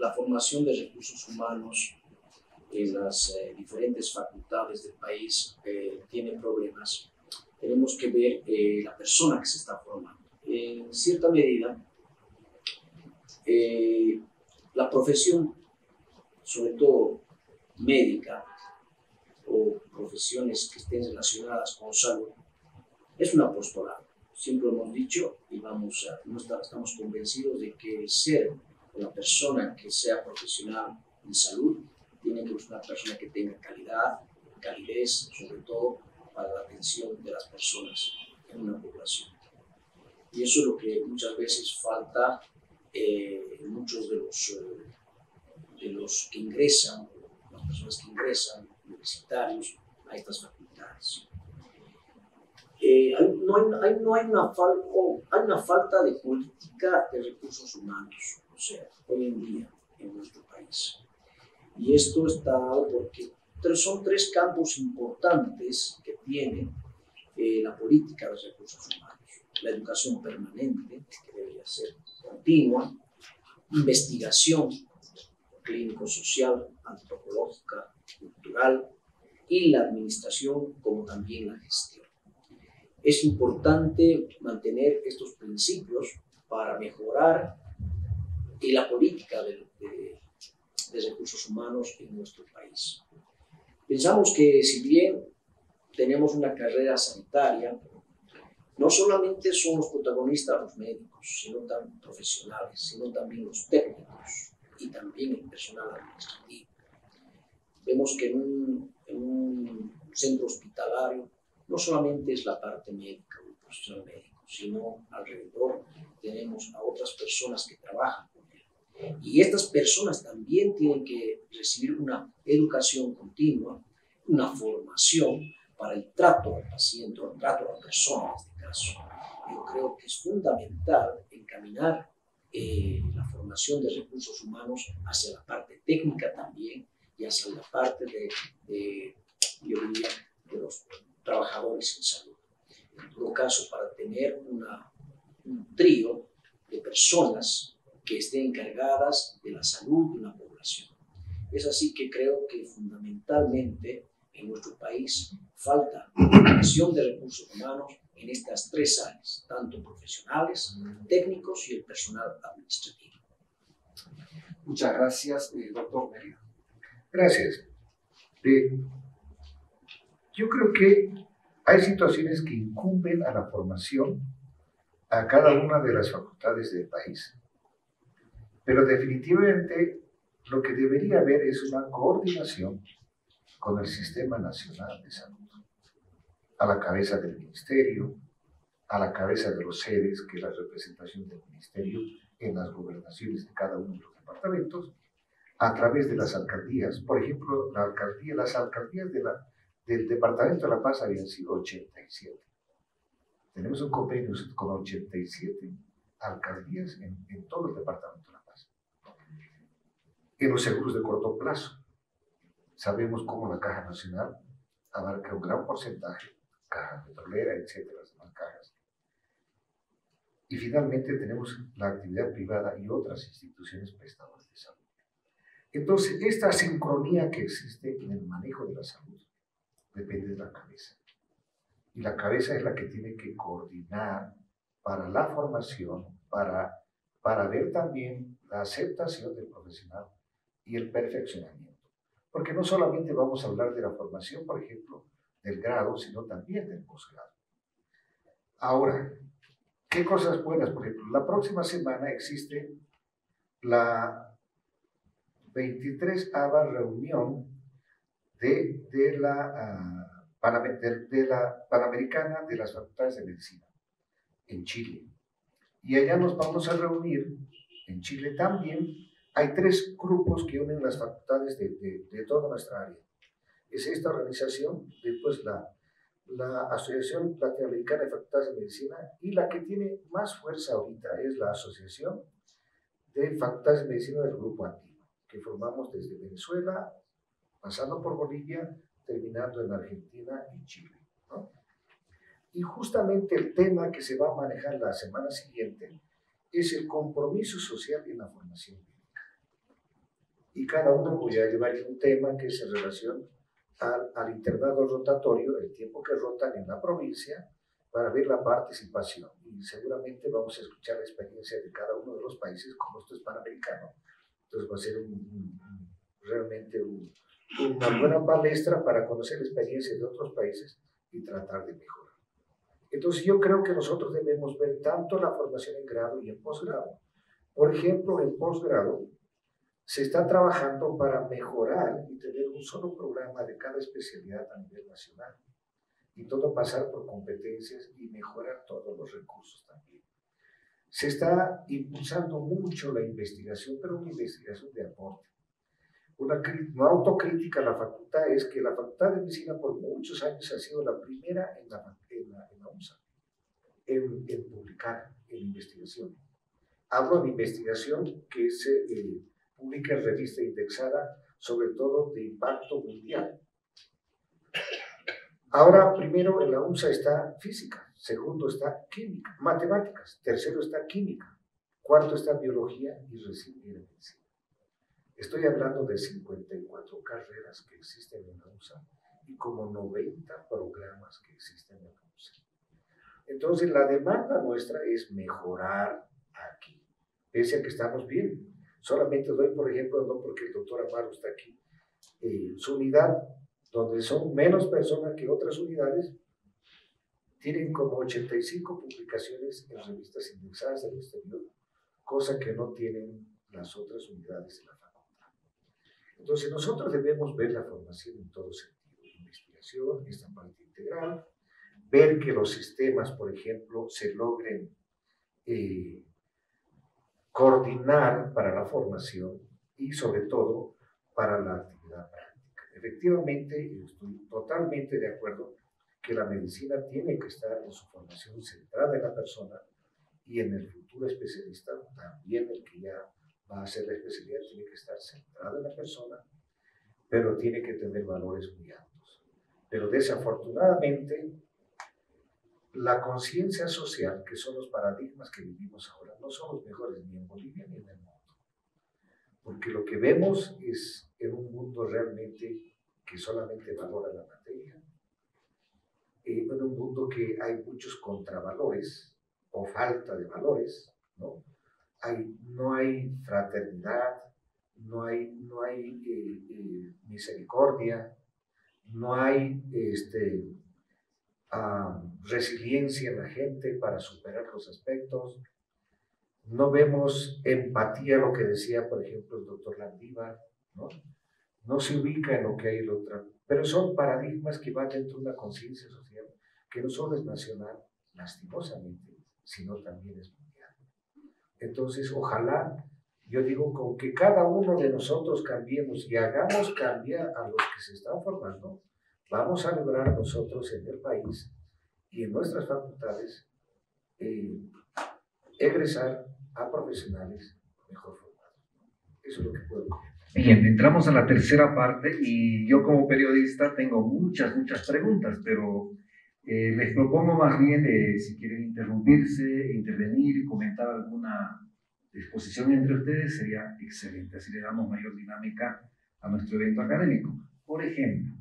la formación de recursos humanos en las diferentes facultades del país tiene problemas, tenemos que ver la persona que se está formando. En cierta medida, la profesión, sobre todo médica o profesiones que estén relacionadas con salud, es un apostolado. Siempre lo hemos dicho y estamos convencidos de que el ser una persona que sea profesional en salud tiene que ser una persona que tenga calidad, calidez, sobre todo para la atención de las personas en una población. Y eso es lo que muchas veces falta en muchos de los que ingresan, las personas que ingresan, universitarios, a estas facultades. Hay una falta de política de recursos humanos, o sea, hoy en día en nuestro país. Y esto está dado porque son tres campos importantes que tiene la política de recursos humanos. La educación permanente, que debería ser continua, investigación clínico-social, antropológica, cultural, y la administración como también la gestión. Es importante mantener estos principios para mejorar la política de recursos humanos en nuestro país. Pensamos que si bien tenemos una carrera sanitaria, no solamente son los protagonistas los médicos, sino también profesionales, sino también los técnicos y también el personal administrativo. Vemos que en un centro hospitalario no solamente es la parte médica o el profesional médico, sino alrededor tenemos a otras personas que trabajan con él. Y estas personas también tienen que recibir una educación continua, una formación para el trato al paciente, o el trato a la persona en este caso. Yo creo que es fundamental encaminar la formación de recursos humanos hacia la parte técnica también y hacia la parte de los trabajadores en salud. En todo caso, para tener un trío de personas que estén encargadas de la salud de una población. Es así que creo que fundamentalmente en nuestro país falta formación de recursos humanos en estas tres áreas, tanto profesionales, técnicos y el personal administrativo. Muchas gracias, doctor Mérida. Gracias. Yo creo que hay situaciones que incumben a la formación a cada una de las facultades del país. Pero definitivamente lo que debería haber es una coordinación con el Sistema Nacional de Salud, a la cabeza del Ministerio, a la cabeza de los sedes, que es la representación del Ministerio en las gobernaciones de cada uno de los departamentos, a través de las alcaldías. Por ejemplo, las alcaldías del Departamento de La Paz habían sido 87. Tenemos un convenio con 87 alcaldías en todo el Departamento de La Paz. En los seguros de corto plazo, sabemos cómo la Caja Nacional abarca un gran porcentaje, Caja Petrolera, etcétera, las demás cajas. Y finalmente tenemos la actividad privada y otras instituciones prestadoras de salud. Entonces, esta sincronía que existe en el manejo de la salud depende de la cabeza. Y la cabeza es la que tiene que coordinar para la formación, para ver también la aceptación del profesional y el perfeccionamiento. Porque no solamente vamos a hablar de la formación, por ejemplo, del grado, sino también del posgrado. Ahora, ¿qué cosas buenas? Por ejemplo, la próxima semana existe la 23ª reunión de la Panamericana de las Facultades de Medicina en Chile. Y allá nos vamos a reunir, en Chile también. Hay 3 grupos que unen las facultades de toda nuestra área. Es esta organización, después la Asociación Latinoamericana de Facultades de Medicina, y la que tiene más fuerza ahorita es la Asociación de Facultades de Medicina del Grupo Andino, que formamos desde Venezuela, pasando por Bolivia, terminando en Argentina y Chile, ¿no? Y justamente el tema que se va a manejar la semana siguiente es el compromiso social en la formación médica. y cada uno voy a llevar un tema que es en relación al internado rotatorio, el tiempo que rotan en la provincia, para ver la participación. Y seguramente vamos a escuchar la experiencia de cada uno de los países, como esto es panamericano. Entonces va a ser realmente una buena palestra para conocer la experiencia de otros países y tratar de mejorar. Entonces yo creo que nosotros debemos ver tanto la formación en grado y en posgrado. Por ejemplo, en posgrado se está trabajando para mejorar y tener un solo programa de cada especialidad a nivel nacional. Y todo pasar por competencias y mejorar todos los recursos también. Se está impulsando mucho la investigación, pero una investigación de aporte. Una autocrítica a la facultad es que la Facultad de Medicina por muchos años ha sido la primera en la UNSA en publicar en investigación. Hablo de investigación que se publica en revista indexada, sobre todo de impacto mundial. Ahora, primero en la UNSA está física, segundo está química, matemáticas, tercero está química, cuarto está biología y recién viene medicina. Estoy hablando de 54 carreras que existen en la UNSA y como 90 programas que existen en la UNSA. Entonces, la demanda nuestra es mejorar aquí, pese a que estamos bien. Solamente doy, por ejemplo, no porque el doctor Amaro está aquí, su unidad, donde son menos personas que otras unidades, tienen como 85 publicaciones en revistas indexadas del exterior, cosa que no tienen las otras unidades de la facultad. Entonces nosotros debemos ver la formación en todo sentido, investigación, esta parte integral, ver que los sistemas, por ejemplo, se logren coordinar para la formación y sobre todo para la actividad práctica. Efectivamente, estoy totalmente de acuerdo que la medicina tiene que estar en su formación centrada en la persona y en el futuro especialista, también el que ya va a hacer la especialidad tiene que estar centrado en la persona, pero tiene que tener valores muy altos. Pero desafortunadamente, la conciencia social, que son los paradigmas que vivimos ahora, no son los mejores ni en Bolivia ni en el mundo. Porque lo que vemos es en un mundo realmente que solamente valora la materia, en un mundo que hay muchos contravalores o falta de valores, ¿no? No hay fraternidad, no hay misericordia, no hay resiliencia en la gente para superar los aspectos, no vemos empatía, lo que decía, por ejemplo, el doctor Landívar, ¿no? No se ubica en lo que hay el otro, pero son paradigmas que van dentro de una conciencia social que no solo es nacional, lastimosamente, sino también es mundial. Entonces, ojalá, yo digo, con que cada uno de nosotros cambiemos y hagamos cambiar a los que se están formando, vamos a lograr nosotros en el país y en nuestras facultades egresar a profesionales mejor formados. Eso es lo que puedo decir. Bien, entramos a la tercera parte y yo como periodista tengo muchas preguntas, pero les propongo más bien, si quieren interrumpirse, intervenir y comentar alguna exposición entre ustedes, sería excelente, así le damos mayor dinámica a nuestro evento académico. Por ejemplo,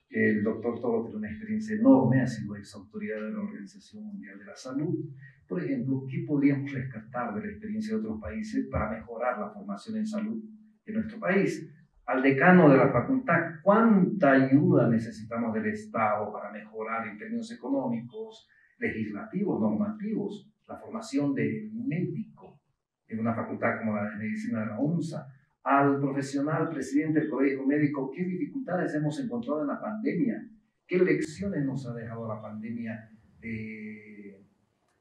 el doctor Toro tiene una experiencia enorme, ha sido exautoridad de la Organización Mundial de la Salud. Por ejemplo, ¿qué podríamos rescatar de la experiencia de otros países para mejorar la formación en salud de nuestro país? Al decano de la facultad, ¿cuánta ayuda necesitamos del Estado para mejorar en términos económicos, legislativos, normativos, la formación de médico en una facultad como la de Medicina de la UNSA? Al profesional presidente del Colegio Médico, ¿qué dificultades hemos encontrado en la pandemia? ¿Qué lecciones nos ha dejado la pandemia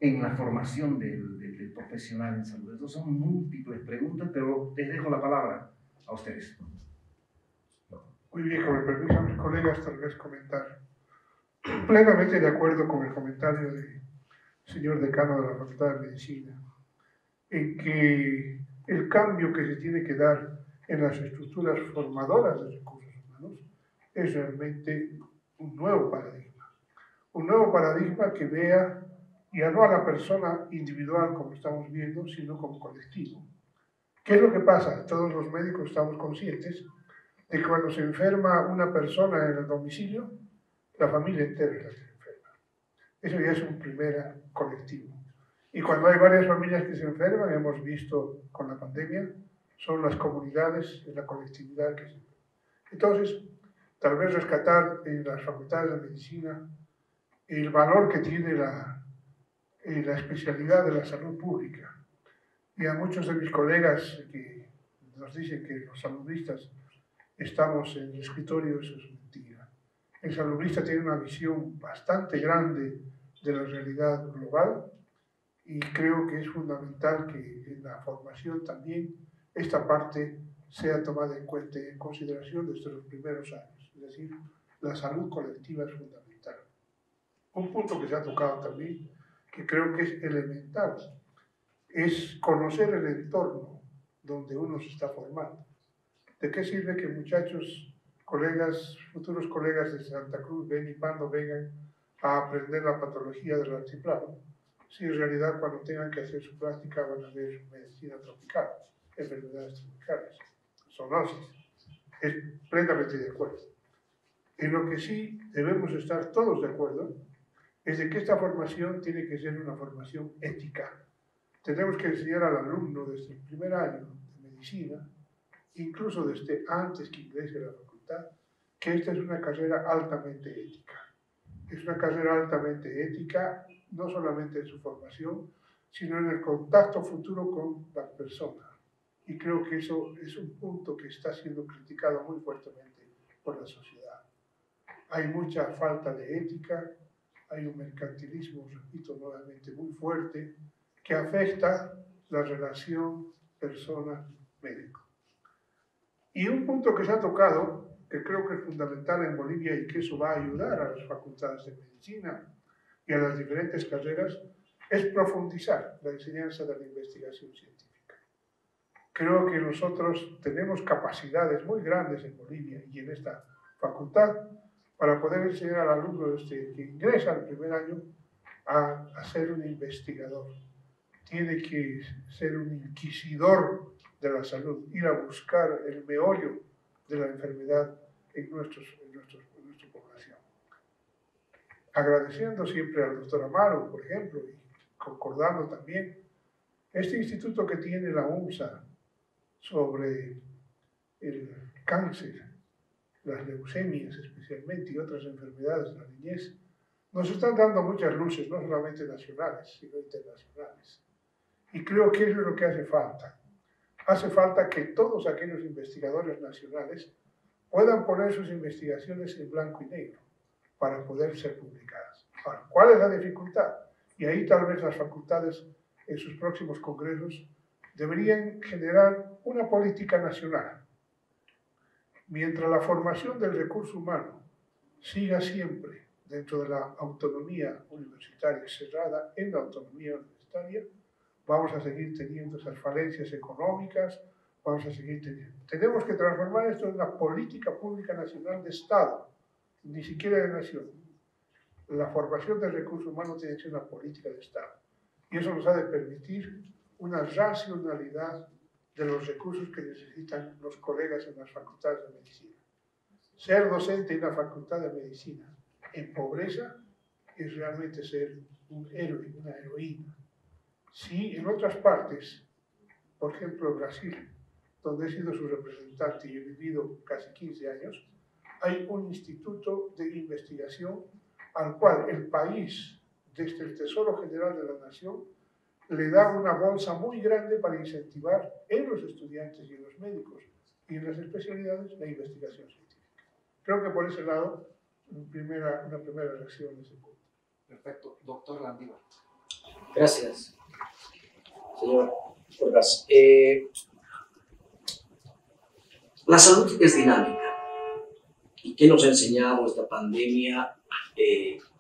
en la formación del profesional en salud? Esas son múltiples preguntas, pero les dejo la palabra a ustedes. Muy bien, con el permiso de mis colegas, tal vez comentar. Plenamente de acuerdo con el comentario del señor decano de la Facultad de Medicina, en que el cambio que se tiene que dar en las estructuras formadoras de recursos humanos es realmente un nuevo paradigma. Un nuevo paradigma que vea ya no a la persona individual como estamos viendo, sino como colectivo. ¿Qué es lo que pasa? Todos los médicos estamos conscientes de que cuando se enferma una persona en el domicilio, la familia entera es la que se enferma. Eso ya es un primer colectivo. Y cuando hay varias familias que se enferman, hemos visto con la pandemia, son las comunidades, la colectividad que se enferma. Entonces, tal vez rescatar en las facultades de medicina el valor que tiene la especialidad de la salud pública. Y a muchos de mis colegas que nos dicen que los saludistas estamos en el escritorio, eso es mentira. El saludista tiene una visión bastante grande de la realidad global y creo que es fundamental que en la formación también esta parte sea tomada en cuenta y en consideración desde los primeros años. Es decir, la salud colectiva es fundamental. Un punto que se ha tocado también, que creo que es elemental, es conocer el entorno donde uno se está formando. ¿De qué sirve que muchachos, colegas, futuros colegas de Santa Cruz, Beni-Pando vengan a aprender la patología del altiplano, si en realidad cuando tengan que hacer su práctica van a ver medicina tropical, enfermedades tropicales, zoonosis? Es plenamente de acuerdo. En lo que sí debemos estar todos de acuerdo es de que esta formación tiene que ser una formación ética. Tenemos que enseñar al alumno desde el primer año de medicina, incluso desde antes que ingrese a la facultad, que esta es una carrera altamente ética. Es una carrera altamente ética, no solamente en su formación, sino en el contacto futuro con la persona. Y creo que eso es un punto que está siendo criticado muy fuertemente por la sociedad. Hay mucha falta de ética, hay un mercantilismo, repito nuevamente, muy fuerte, que afecta la relación persona-médico. Y un punto que se ha tocado, que creo que es fundamental en Bolivia y que eso va a ayudar a las facultades de medicina y a las diferentes carreras, es profundizar la enseñanza de la investigación científica. Creo que nosotros tenemos capacidades muy grandes en Bolivia y en esta facultad para poder enseñar al alumno desde que ingresa al primer año a ser un investigador. Tiene que ser un inquisidor de la salud, ir a buscar el meollo de la enfermedad en nuestra población. Agradeciendo siempre al doctor Amaro, por ejemplo, y concordando también este instituto que tiene la UNSA sobre el cáncer, las leucemias especialmente y otras enfermedades de la niñez, nos están dando muchas luces, no solamente nacionales, sino internacionales. Y creo que eso es lo que hace falta. Hace falta que todos aquellos investigadores nacionales puedan poner sus investigaciones en blanco y negro para poder ser publicadas. Ahora, ¿cuál es la dificultad? Y ahí tal vez las facultades en sus próximos congresos deberían generar una política nacional. Mientras la formación del recurso humano siga siempre dentro de la autonomía universitaria, cerrada en la autonomía universitaria, vamos a seguir teniendo esas falencias económicas, vamos a seguir teniendo. Tenemos que transformar esto en una política pública nacional de Estado, ni siquiera de nación. La formación del recurso humano tiene que ser una política de Estado. Y eso nos ha de permitir una racionalidad de los recursos que necesitan los colegas en las facultades de medicina. Ser docente en la facultad de medicina en pobreza es realmente ser un héroe, una heroína. Si en otras partes, por ejemplo Brasil, donde he sido su representante y he vivido casi 15 años, hay un instituto de investigación al cual el país, desde el Tesoro General de la Nación, le da una bolsa muy grande para incentivar en los estudiantes y en los médicos y en las especialidades la investigación científica. Creo que por ese lado, una primera reacción en ese punto. Perfecto. Doctor Landívar. Gracias, señor Orgaz. La salud es dinámica. ¿Y qué nos ha enseñado esta pandemia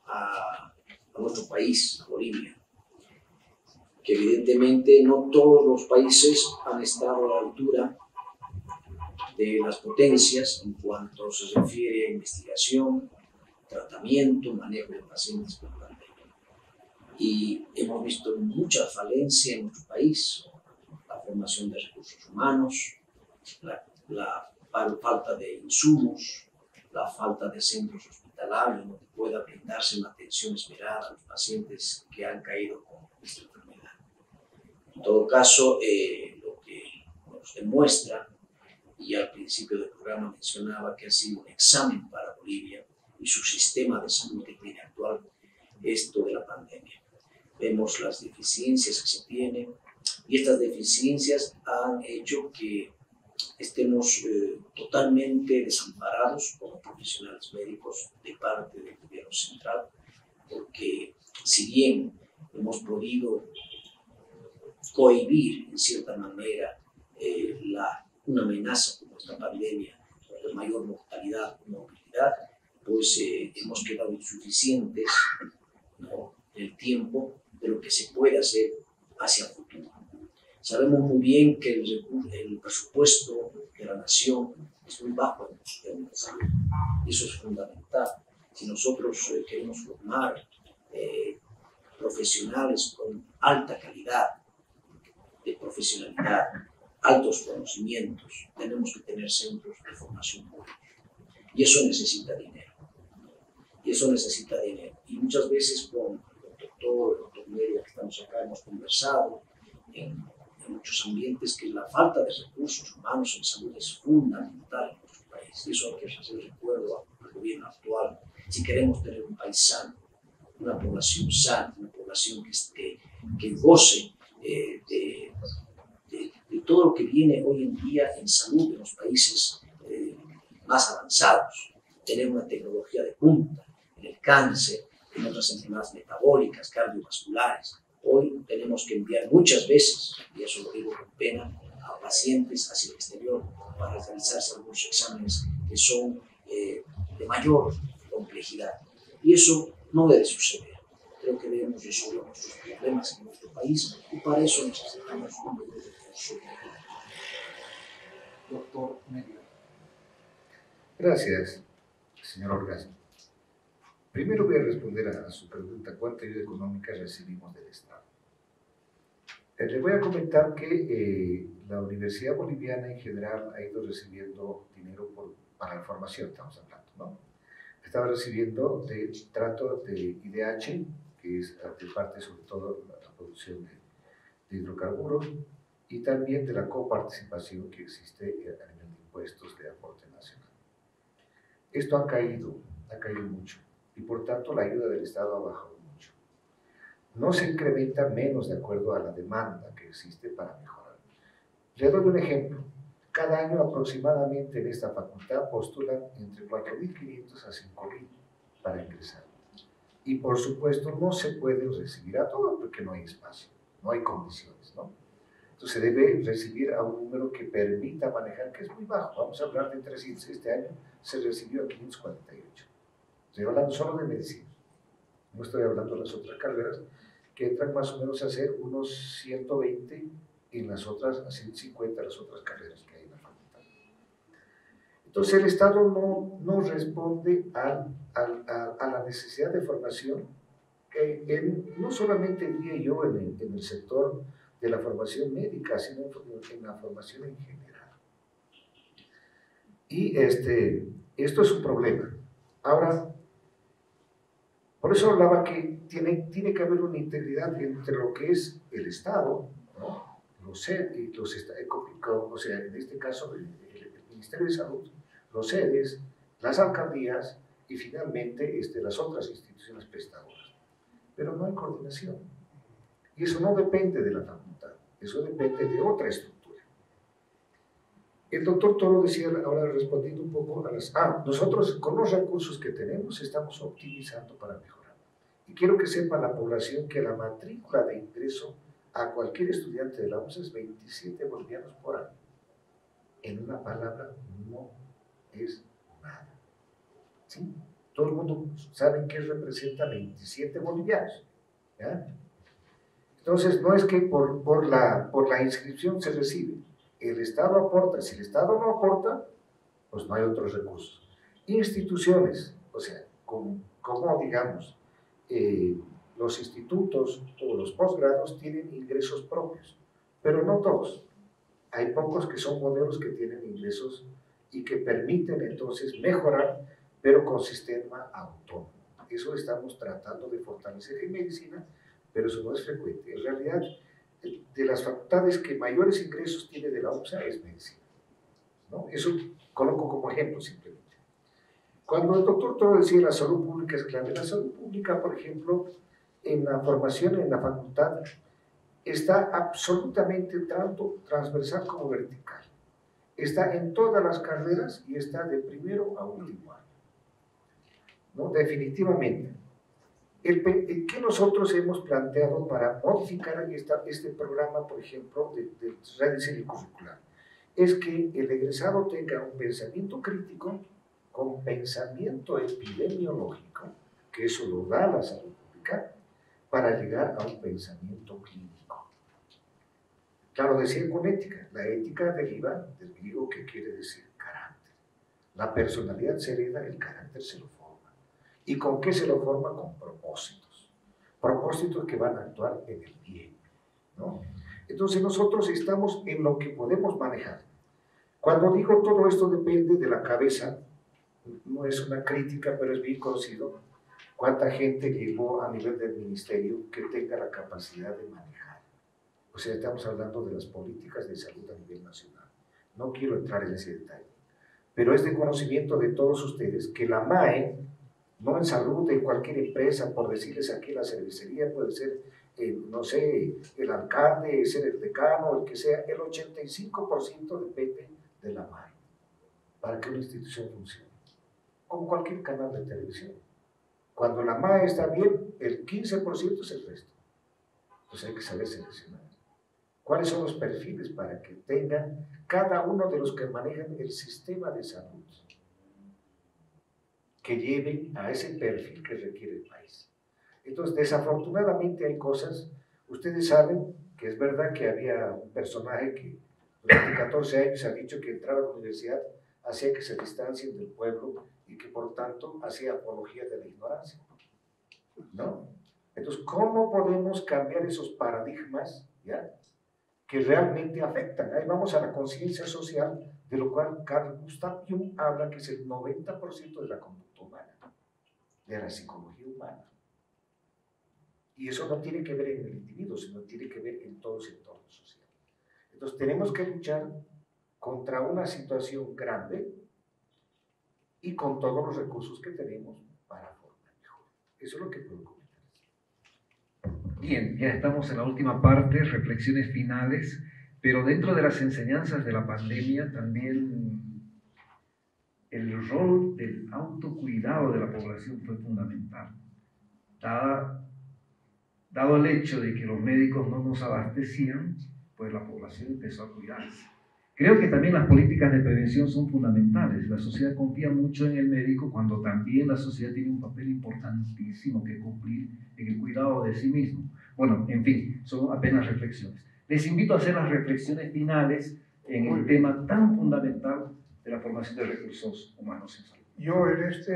a nuestro país, a Bolivia? Que evidentemente no todos los países han estado a la altura de las potencias en cuanto se refiere a investigación, tratamiento, manejo de pacientes con pandemia. Y hemos visto mucha falencia en nuestro país, la formación de recursos humanos. humanos, la falta de insumos, la falta de centros hospitalarios donde pueda brindarse una atención esperada a los pacientes que han caído con esta enfermedad. En todo caso, lo que nos demuestra, y al principio del programa mencionaba que ha sido un examen para Bolivia y su sistema de salud que tiene actual, esto de la pandemia. Vemos las deficiencias que se tienen y estas deficiencias han hecho que estemos totalmente desamparados como profesionales médicos de parte del gobierno central, porque si bien hemos podido cohibir en cierta manera una amenaza como esta pandemia, de mayor mortalidad y movilidad, pues hemos quedado insuficientes, ¿no?, en el tiempo de lo que se puede hacer hacia el futuro. Sabemos muy bien que el presupuesto de la nación es muy bajo en los temas de salud. Eso es fundamental. Si nosotros queremos formar profesionales con alta calidad de profesionalidad, altos conocimientos, tenemos que tener centros de formación pública. Y eso necesita dinero. Y muchas veces con el doctor Meria, que estamos acá, hemos conversado en muchos ambientes que la falta de recursos humanos en salud es fundamental en nuestro país. Y eso hay que hacer recuerdo al gobierno actual. Si queremos tener un país sano, una población sana, una población que goce de todo lo que viene hoy en día en salud de los países más avanzados, tener una tecnología de punta en el cáncer, en otras enfermedades metabólicas, cardiovasculares. Hoy tenemos que enviar muchas veces, y eso lo digo con pena, a pacientes hacia el exterior para realizarse algunos exámenes que son de mayor complejidad. Y eso no debe suceder. Creo que debemos resolver nuestros problemas en nuestro país y para eso necesitamos un mayor recurso. Doctor Meria. Gracias, señor Orgaz. Primero voy a responder a su pregunta: ¿cuánta ayuda económica recibimos del Estado? Le voy a comentar que la Universidad Boliviana en general ha ido recibiendo dinero para la formación, estamos hablando, ¿no? Estaba recibiendo de trato de IDH, que es de parte sobre todo la producción de hidrocarburos, y también de la coparticipación que existe a nivel de impuestos de aporte nacional. Esto ha caído mucho, y por tanto la ayuda del Estado ha bajado mucho. No se incrementa menos de acuerdo a la demanda que existe para mejorar. Le doy un ejemplo. Cada año aproximadamente en esta facultad postulan entre 4.500 a 5.000 para ingresar. Y por supuesto no se puede recibir a todos porque no hay espacio, no hay condiciones, ¿no? Entonces se debe recibir a un número que permita manejar, que es muy bajo. Vamos a hablar de 300. Este año se recibió a 548. Estoy hablando solo de medicina. No estoy hablando de las otras carreras, que entran más o menos a ser unos 120 y en las otras a 150 las otras carreras que hay en la facultad. Entonces el Estado no responde a la necesidad de formación, no solamente diría yo en el sector de la formación médica, sino en la formación en general. Y esto es un problema. Ahora, por eso hablaba que tiene que haber una integridad entre lo que es el Estado, ¿no?, o sea, en este caso el Ministerio de Salud, los sedes, las alcaldías y finalmente las otras instituciones prestadoras. Pero no hay coordinación. Y eso no depende de la facultad, eso depende de otra estructura. El doctor Toro decía, ahora respondiendo un poco a nosotros con los recursos que tenemos estamos optimizando para mejorar. Y quiero que sepa la población que la matrícula de ingreso a cualquier estudiante de la UNS es 27 bolivianos por año. En una palabra, no es nada. ¿Sí? Todo el mundo sabe que representa 27 bolivianos. ¿Ya? Entonces, no es que por la inscripción se recibe. El Estado aporta. Si el Estado no aporta, pues no hay otros recursos. Instituciones, o sea, como digamos, los institutos o los posgrados tienen ingresos propios, pero no todos. Hay pocos que son modelos que tienen ingresos y que permiten entonces mejorar, pero con sistema autónomo. Eso estamos tratando de fortalecer en medicina, pero eso no es frecuente. En realidad, de las facultades que mayores ingresos tiene de la UPSA es medicina, ¿no? Eso coloco como ejemplo simplemente. Cuando el doctor Toro decía la salud pública es clave, la salud pública, por ejemplo, en la formación en la facultad, está absolutamente tanto transversal como vertical. Está en todas las carreras y está de primero a último año, ¿no? Definitivamente. ¿Qué nosotros hemos planteado para modificar este programa, por ejemplo, de rediseño curricular? Es que el egresado tenga un pensamiento crítico con pensamiento epidemiológico, que eso lo da la salud pública, para llegar a un pensamiento clínico. Claro, decía con ética. La ética deriva del griego que quiere decir carácter. La personalidad se hereda, el carácter se lo forma. ¿Y con qué se lo forma? Con propósitos. Propósitos que van a actuar en el bien, ¿no? Entonces nosotros estamos en lo que podemos manejar. Cuando digo todo esto depende de la cabeza, no es una crítica, pero es bien conocido, cuánta gente llegó a nivel del ministerio que tenga la capacidad de manejar. O sea, estamos hablando de las políticas de salud a nivel nacional. No quiero entrar en ese detalle, pero es de conocimiento de todos ustedes que la MAE, no en salud, en cualquier empresa, por decirles aquí la cervecería, puede ser, no sé, el alcalde, ser el decano, el que sea, el 85% depende de la MAE para que una institución funcione. Como cualquier canal de televisión. Cuando la MAE está bien, el 15% es el resto. Entonces hay que saber seleccionar. ¿Cuáles son los perfiles para que tengan cada uno de los que manejan el sistema de salud? Que lleven a ese perfil que requiere el país. Entonces, desafortunadamente hay cosas, ustedes saben que es verdad que había un personaje que durante 14 años ha dicho que entrar a la universidad hacía que se distancien del pueblo y que por tanto hacía apología de la ignorancia, ¿no? Entonces, ¿cómo podemos cambiar esos paradigmas, ya, que realmente afectan? Ahí vamos a la conciencia social, de lo cual Carl Gustav Jung habla que es el 90% de la conducta humana, de la psicología humana. Y eso no tiene que ver en el individuo, sino tiene que ver en todo el entorno social. Entonces tenemos que luchar contra una situación grande y con todos los recursos que tenemos para formar mejor. Eso es lo que puedo comentar. Bien, ya estamos en la última parte, reflexiones finales, pero dentro de las enseñanzas de la pandemia también el rol del autocuidado de la población fue fundamental. Dado el hecho de que los médicos no nos abastecían, pues la población empezó a cuidarse. Creo que también las políticas de prevención son fundamentales. La sociedad confía mucho en el médico cuando también la sociedad tiene un papel importantísimo que cumplir en el cuidado de sí mismo. Bueno, en fin, son apenas reflexiones. Les invito a hacer las reflexiones finales en el tema tan fundamental de la formación de recursos humanos en salud. Yo en esta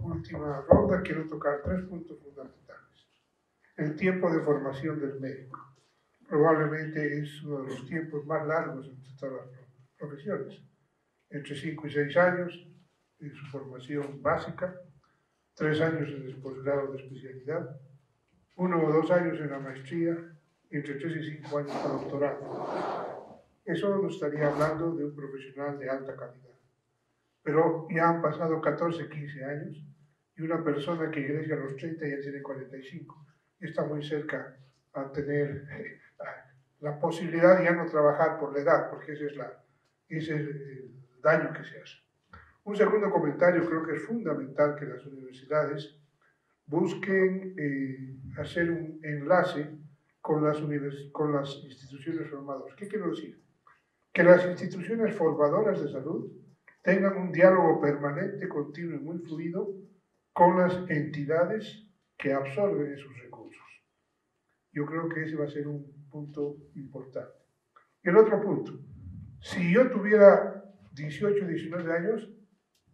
última ronda quiero tocar 3 puntos fundamentales. El tiempo de formación del médico. Probablemente es uno de los tiempos más largos entre todas las profesiones. Entre 5 y 6 años en su formación básica, 3 años en el posgrado de especialidad, 1 o 2 años en la maestría, y entre 3 y 5 años para doctorado. Eso nos estaría hablando de un profesional de alta calidad. Pero ya han pasado 14, 15 años y una persona que ingresa a los 30 ya tiene 45 y está muy cerca a tener la posibilidad de ya no trabajar por la edad, porque ese es el daño que se hace. Un segundo comentario, creo que es fundamental que las universidades busquen hacer un enlace con las instituciones formadoras. ¿Qué quiero decir? Que las instituciones formadoras de salud tengan un diálogo permanente, continuo y muy fluido con las entidades que absorben esos recursos. Yo creo que ese va a ser un punto importante. Y el otro punto, si yo tuviera 18, 19 años,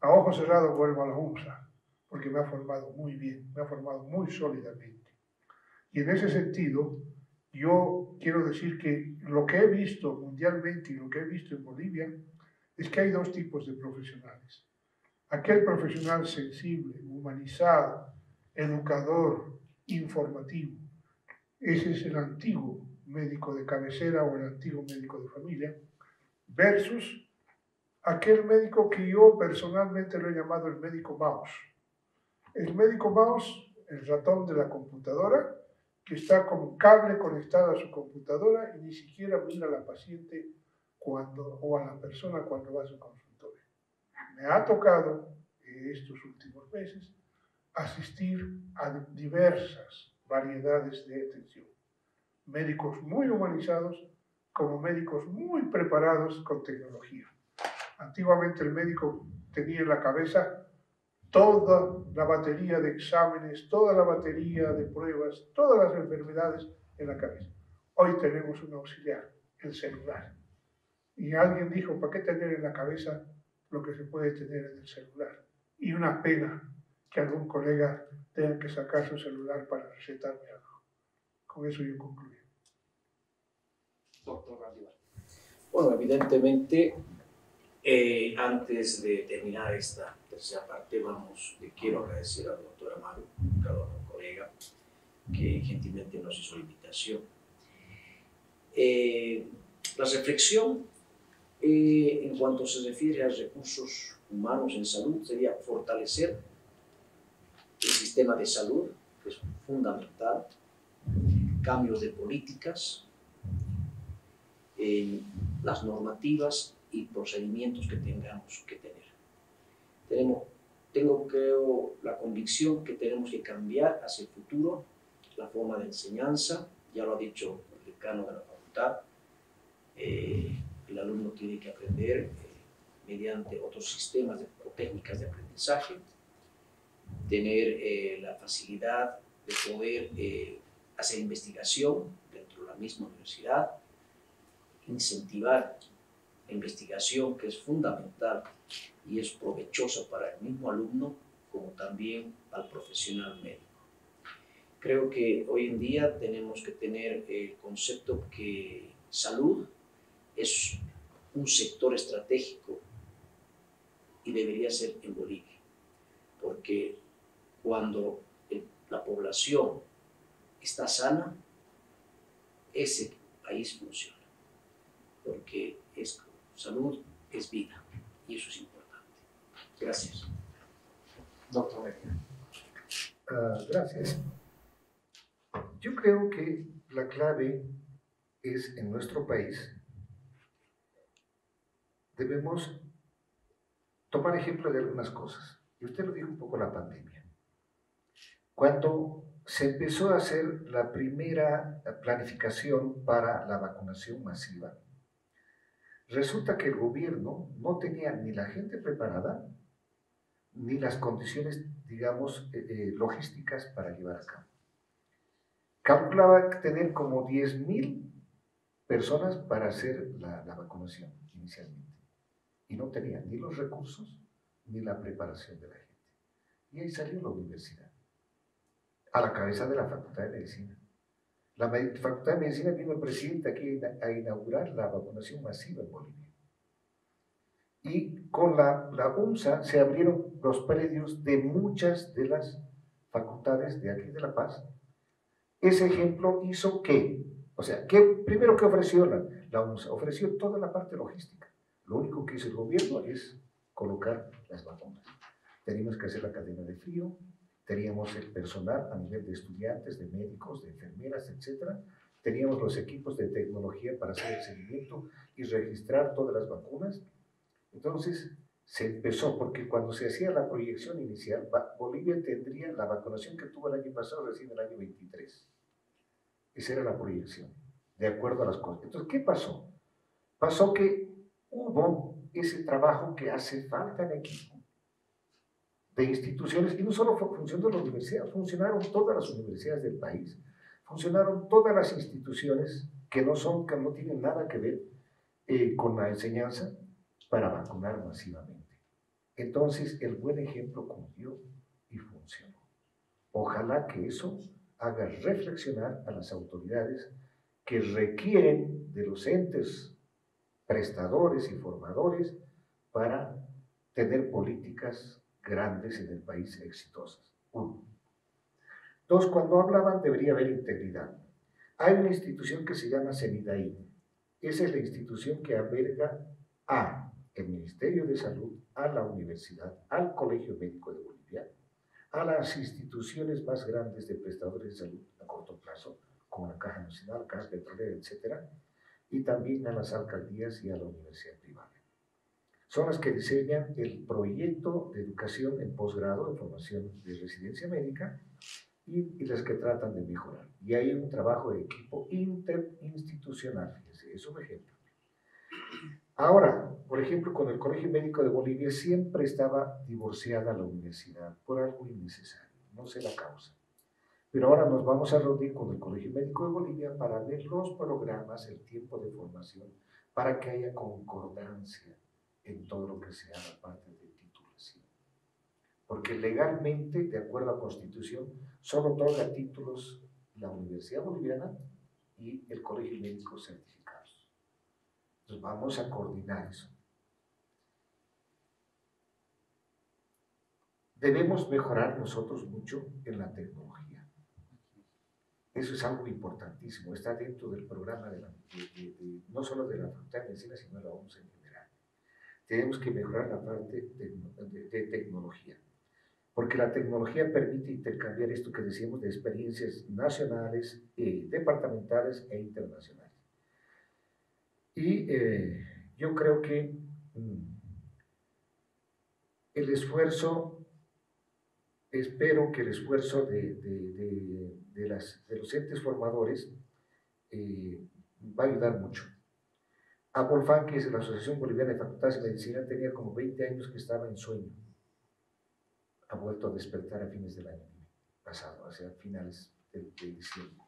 a ojos cerrados vuelvo a la UPSA, porque me ha formado muy bien, me ha formado muy sólidamente. Y en ese sentido, Yo quiero decir que lo que he visto mundialmente y lo que he visto en Bolivia es que hay dos tipos de profesionales. Aquel profesional sensible, humanizado, educador, informativo. Ese es el antiguo médico de cabecera o el antiguo médico de familia, versus aquel médico que yo personalmente lo he llamado el médico mouse. El médico mouse, el ratón de la computadora, que está con un cable conectado a su computadora y ni siquiera mira a la paciente o a la persona cuando va a su consultorio. Me ha tocado estos últimos meses asistir a diversas variedades de atención. Médicos muy humanizados como médicos muy preparados con tecnología. Antiguamente el médico tenía en la cabeza toda la batería de exámenes, toda la batería de pruebas, todas las enfermedades en la cabeza. Hoy tenemos un auxiliar, el celular. Y alguien dijo, ¿para qué tener en la cabeza lo que se puede tener en el celular? Y una pena que algún colega tenga que sacar su celular para recetarme algo. Con eso yo concluyo. Doctor Randívar. Bueno, evidentemente, antes de terminar esta tercera parte, quiero agradecer al doctor Amaro, un colega, que gentilmente nos hizo la invitación. La reflexión en cuanto se refiere a recursos humanos en salud sería fortalecer el sistema de salud, que es fundamental, cambios de políticas, las normativas y procedimientos que tengamos que tener. Tengo creo la convicción que tenemos que cambiar hacia el futuro la forma de enseñanza, ya lo ha dicho el decano de la facultad, el alumno tiene que aprender mediante otros sistemas o técnicas de aprendizaje, tener la facilidad de poder hacer investigación dentro de la misma universidad, incentivar la investigación, que es fundamental y es provechosa para el mismo alumno como también al profesional médico. Creo que hoy en día tenemos que tener el concepto que salud es un sector estratégico y debería ser en Bolivia, porque cuando la población está sana, ese país funciona, porque salud es vida y eso es importante. Gracias. Doctor Medina. Gracias. Yo creo que la clave es en nuestro país. Debemos tomar ejemplo de algunas cosas. Y usted lo dijo un poco, la pandemia. Cuando se empezó a hacer la primera planificación para la vacunación masiva, resulta que el gobierno no tenía ni la gente preparada, ni las condiciones, digamos, logísticas para llevar a cabo. Calculaba tener como 10.000 personas para hacer la vacunación inicialmente. Y no tenía ni los recursos ni la preparación de la gente. Y ahí salió la universidad, a la cabeza de la Facultad de Medicina. La Facultad de Medicina vino el presidente aquí a inaugurar la vacunación masiva en Bolivia. Y con la UNSA se abrieron los predios de muchas de las facultades de aquí de La Paz. Ese ejemplo hizo que, o sea, primero que ofreció la UNSA, ofreció toda la parte logística. Lo único que hizo el gobierno es colocar las vacunas. Teníamos que hacer la cadena de frío, teníamos el personal a nivel de estudiantes, de médicos, de enfermeras, etc. Teníamos los equipos de tecnología para hacer el seguimiento y registrar todas las vacunas. Entonces se empezó, porque cuando se hacía la proyección inicial, Bolivia tendría la vacunación que tuvo el año pasado recién el año 23. Esa era la proyección, de acuerdo a las cosas. Entonces, ¿qué pasó? Pasó que hubo ese trabajo que hace falta en equipo de instituciones, y no solo funcionó la universidad, funcionaron todas las universidades del país, funcionaron todas las instituciones que no tienen nada que ver con la enseñanza para vacunar masivamente. Entonces, el buen ejemplo cumplió y funcionó. Ojalá que eso haga reflexionar a las autoridades que requieren de los entes prestadores y formadores para tener políticas grandes en el país exitosas. 1. 2. Cuando hablaban debería haber integridad. Hay una institución que se llama CENIDAI. Esa es la institución que alberga a el Ministerio de Salud, a la universidad, al Colegio Médico de Bolivia, a las instituciones más grandes de prestadores de salud a corto plazo, como la Caja Nacional, Caja Petrolera, etc., y también a las alcaldías y a la universidad privada. Son las que diseñan el proyecto de educación en posgrado, en formación de residencia médica, y las que tratan de mejorar. Y hay un trabajo de equipo interinstitucional, fíjense, es un ejemplo. Ahora, por ejemplo, con el Colegio Médico de Bolivia siempre estaba divorciada la universidad por algo innecesario, no sé la causa. Pero ahora nos vamos a reunir con el Colegio Médico de Bolivia para ver los programas, el tiempo de formación, para que haya concordancia en todo lo que sea la parte de titulación. Porque legalmente, de acuerdo a la Constitución, solo otorga títulos la Universidad Boliviana y el Colegio Médico certificados. Entonces vamos a coordinar eso. Debemos mejorar nosotros mucho en la tecnología. Eso es algo importantísimo, está dentro del programa no solo de la Facultad de Medicina, sino de la OMS en general. Tenemos que mejorar la parte de tecnología, porque la tecnología permite intercambiar esto que decíamos de experiencias nacionales, departamentales e internacionales. Y yo creo que el esfuerzo, espero que el esfuerzo de los entes formadores va a ayudar mucho. ABOLFAN, que es la Asociación Boliviana de Facultades de Medicina, tenía como 20 años que estaba en sueño. Ha vuelto a despertar a fines del año pasado, hacia finales de diciembre.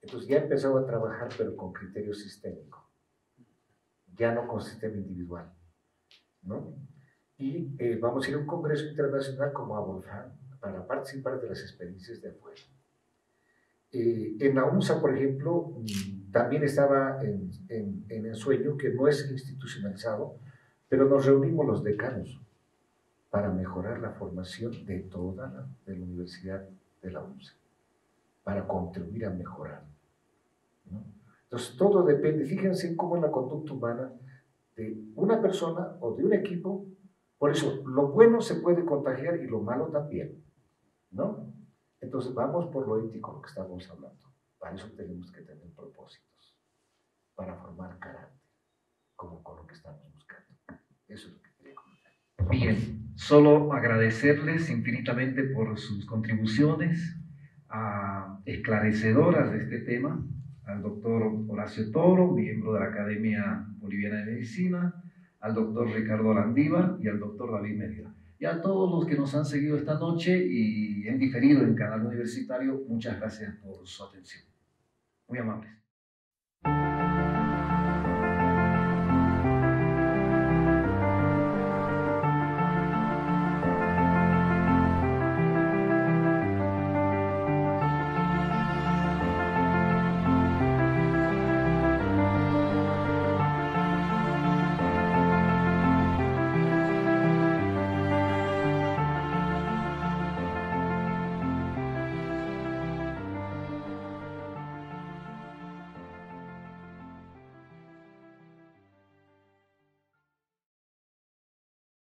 Entonces ya empezó a trabajar, pero con criterio sistémico, ya no con sistema individual, ¿no? Y vamos a ir a un congreso internacional como ABOLFAN para participar de las experiencias de afuera. En la UNSA, por ejemplo, también estaba en el sueño, que no es institucionalizado, pero nos reunimos los decanos para mejorar la formación de toda la universidad de la UNSA, para contribuir a mejorar, ¿no? Entonces todo depende, fíjense cómo es la conducta humana de una persona o de un equipo. Por eso lo bueno se puede contagiar y lo malo también, ¿no? Entonces vamos por lo ético, lo que estamos hablando. Para eso tenemos que tener propósitos, para formar carácter, como con lo que estamos buscando. Eso es lo que quería comentar. Bien, solo agradecerles infinitamente por sus contribuciones esclarecedoras de este tema, al doctor Horacio Toro, miembro de la Academia Boliviana de Medicina, al doctor Ricardo Landívar y al doctor David Mérida. Y a todos los que nos han seguido esta noche y en diferido en Canal Universitario, muchas gracias por su atención. Muy amables.